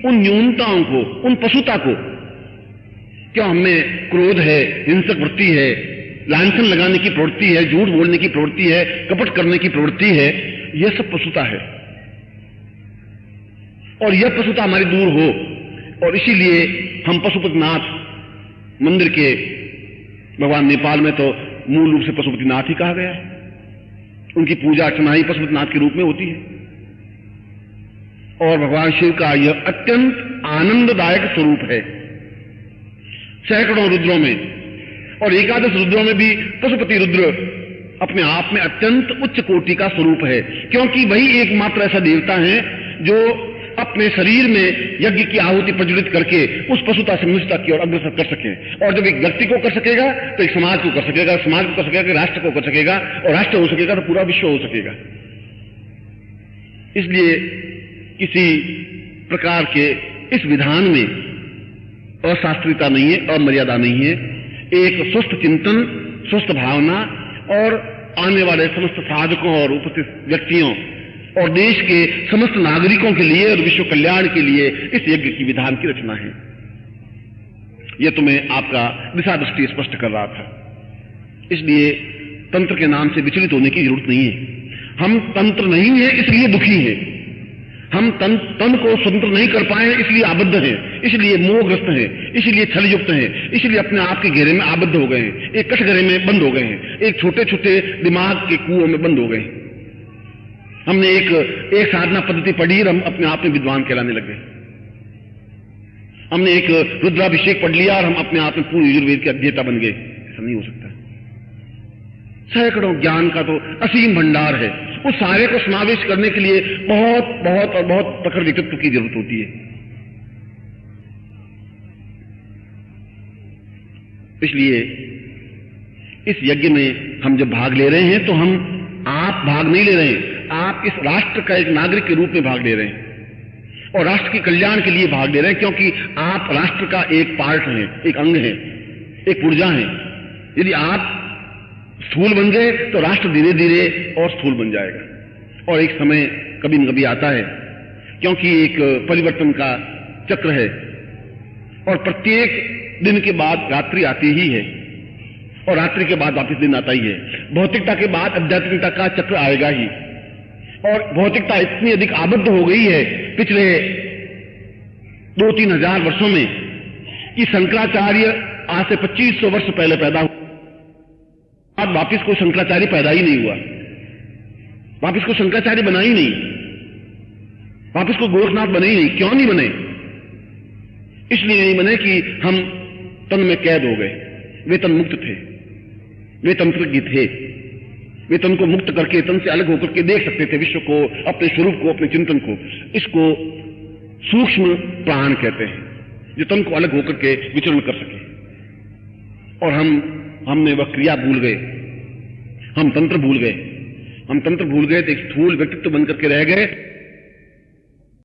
उन न्यूनताओं को, उन पशुता को, क्यों हमें क्रोध है, हिंसक वृत्ति है, लांछन लगाने की प्रवृत्ति है, झूठ बोलने की प्रवृत्ति है, कपट करने की प्रवृत्ति है, यह सब पशुता है। और यह पशुता हमारी दूर हो, और इसीलिए हम पशुपतिनाथ मंदिर के, भगवान नेपाल में तो मूल रूप से पशुपतिनाथ ही कहा गया है। उनकी पूजा अर्चना ही पशुपतिनाथ के रूप में होती है। और भगवान शिव का यह अत्यंत आनंददायक स्वरूप है। सैकड़ों रुद्रों में और 11 रुद्रों में भी पशुपति रुद्र अपने आप में अत्यंत उच्च कोटि का स्वरूप है, क्योंकि वही एकमात्र ऐसा देवता है जो अपने शरीर में यज्ञ की आहुति प्रज्वलित करके उस पशुता से मनुष्यता की ओर अग्रसर कर सके। और जब एक व्यक्ति को कर सकेगा तो एक समाज को कर सकेगा, समाज को कर सकेगा, राष्ट्र को कर सकेगा, और राष्ट्र हो सकेगा तो पूरा विश्व हो सकेगा। इसलिए किसी प्रकार के इस विधान में अशास्त्रीयता नहीं है, अमर्यादा नहीं है। एक स्वस्थ चिंतन, स्वस्थ भावना और आने वाले समस्त साधकों और उपस्थित व्यक्तियों और देश के समस्त नागरिकों के लिए और विश्व कल्याण के लिए इस यज्ञ की विधान की रचना है। यह तो मैं आपका दिशा दृष्टि स्पष्ट कर रहा था। इसलिए तंत्र के नाम से विचलित होने की जरूरत नहीं है। हम तंत्र नहीं है इसलिए दुखी हैं, हम तन को स्वतंत्र नहीं कर पाए इसलिए आबद्ध हैं, इसलिए मोहग्रस्त हैं, इसलिए छलयुक्त हैं, इसलिए अपने आप के घेरे में आबद्ध हो गए हैं, एक कटघरे में बंद हो गए हैं, एक छोटे छोटे दिमाग के कुओं में बंद हो गए हैं। हमने एक साधना पद्धति पढ़ी और हम अपने आप में विद्वान कहलाने लगे। हमने एक रुद्राभिषेक पढ़ लिया और हम अपने आप में पूर्ण यजुर्वेद के अध्येता बन गए। ऐसा नहीं हो सकता। सैकड़ों ज्ञान का तो असीम भंडार है, उस सारे को समावेश करने के लिए बहुत बहुत और बहुत प्रखर व्यक्तित्व की जरूरत होती है। इसलिए इस यज्ञ में हम जब भाग ले रहे हैं तो हम आप भाग नहीं ले रहे हैं, आप इस राष्ट्र का एक नागरिक के रूप में भाग ले रहे हैं और राष्ट्र के कल्याण के लिए भाग ले रहे हैं, क्योंकि आप राष्ट्र का एक पार्ट हैं, एक अंग है, एक ऊर्जा है। यदि आप स्थूल बन गए तो राष्ट्र धीरे धीरे और स्थूल बन जाएगा। और एक समय कभी न कभी आता है, क्योंकि एक परिवर्तन का चक्र है और प्रत्येक दिन के बाद रात्रि आती ही है और रात्रि के बाद वापस दिन आता ही है। भौतिकता के बाद आध्यात्मिकता का चक्र आएगा ही। और भौतिकता इतनी अधिक आबद्ध हो गई है पिछले 2-3 हजार वर्षों में कि शंकराचार्य आज से 2500 वर्ष पहले पैदा हुआ, आज वापिस कोई शंकराचार्य पैदा ही नहीं हुआ, वापिस कोई शंकराचार्य बना ही नहीं, वापिस कोई गोरखनाथ बने ही नहीं। क्यों नहीं बने? इसलिए नहीं बने कि हम तन में कैद हो गए। वे तन मुक्त थे, वे तंत्रज्ञ थे, वे तन को मुक्त करके तन से अलग होकर के देख सकते थे विश्व को, अपने स्वरूप को, अपने चिंतन को। इसको सूक्ष्म प्राण कहते हैं, जो तन को अलग होकर के विचरण कर सके। और हमने वह क्रिया भूल गए, हम तंत्र भूल गए। हम तंत्र भूल गए तो एक स्थूल व्यक्तित्व बनकर के रह गए।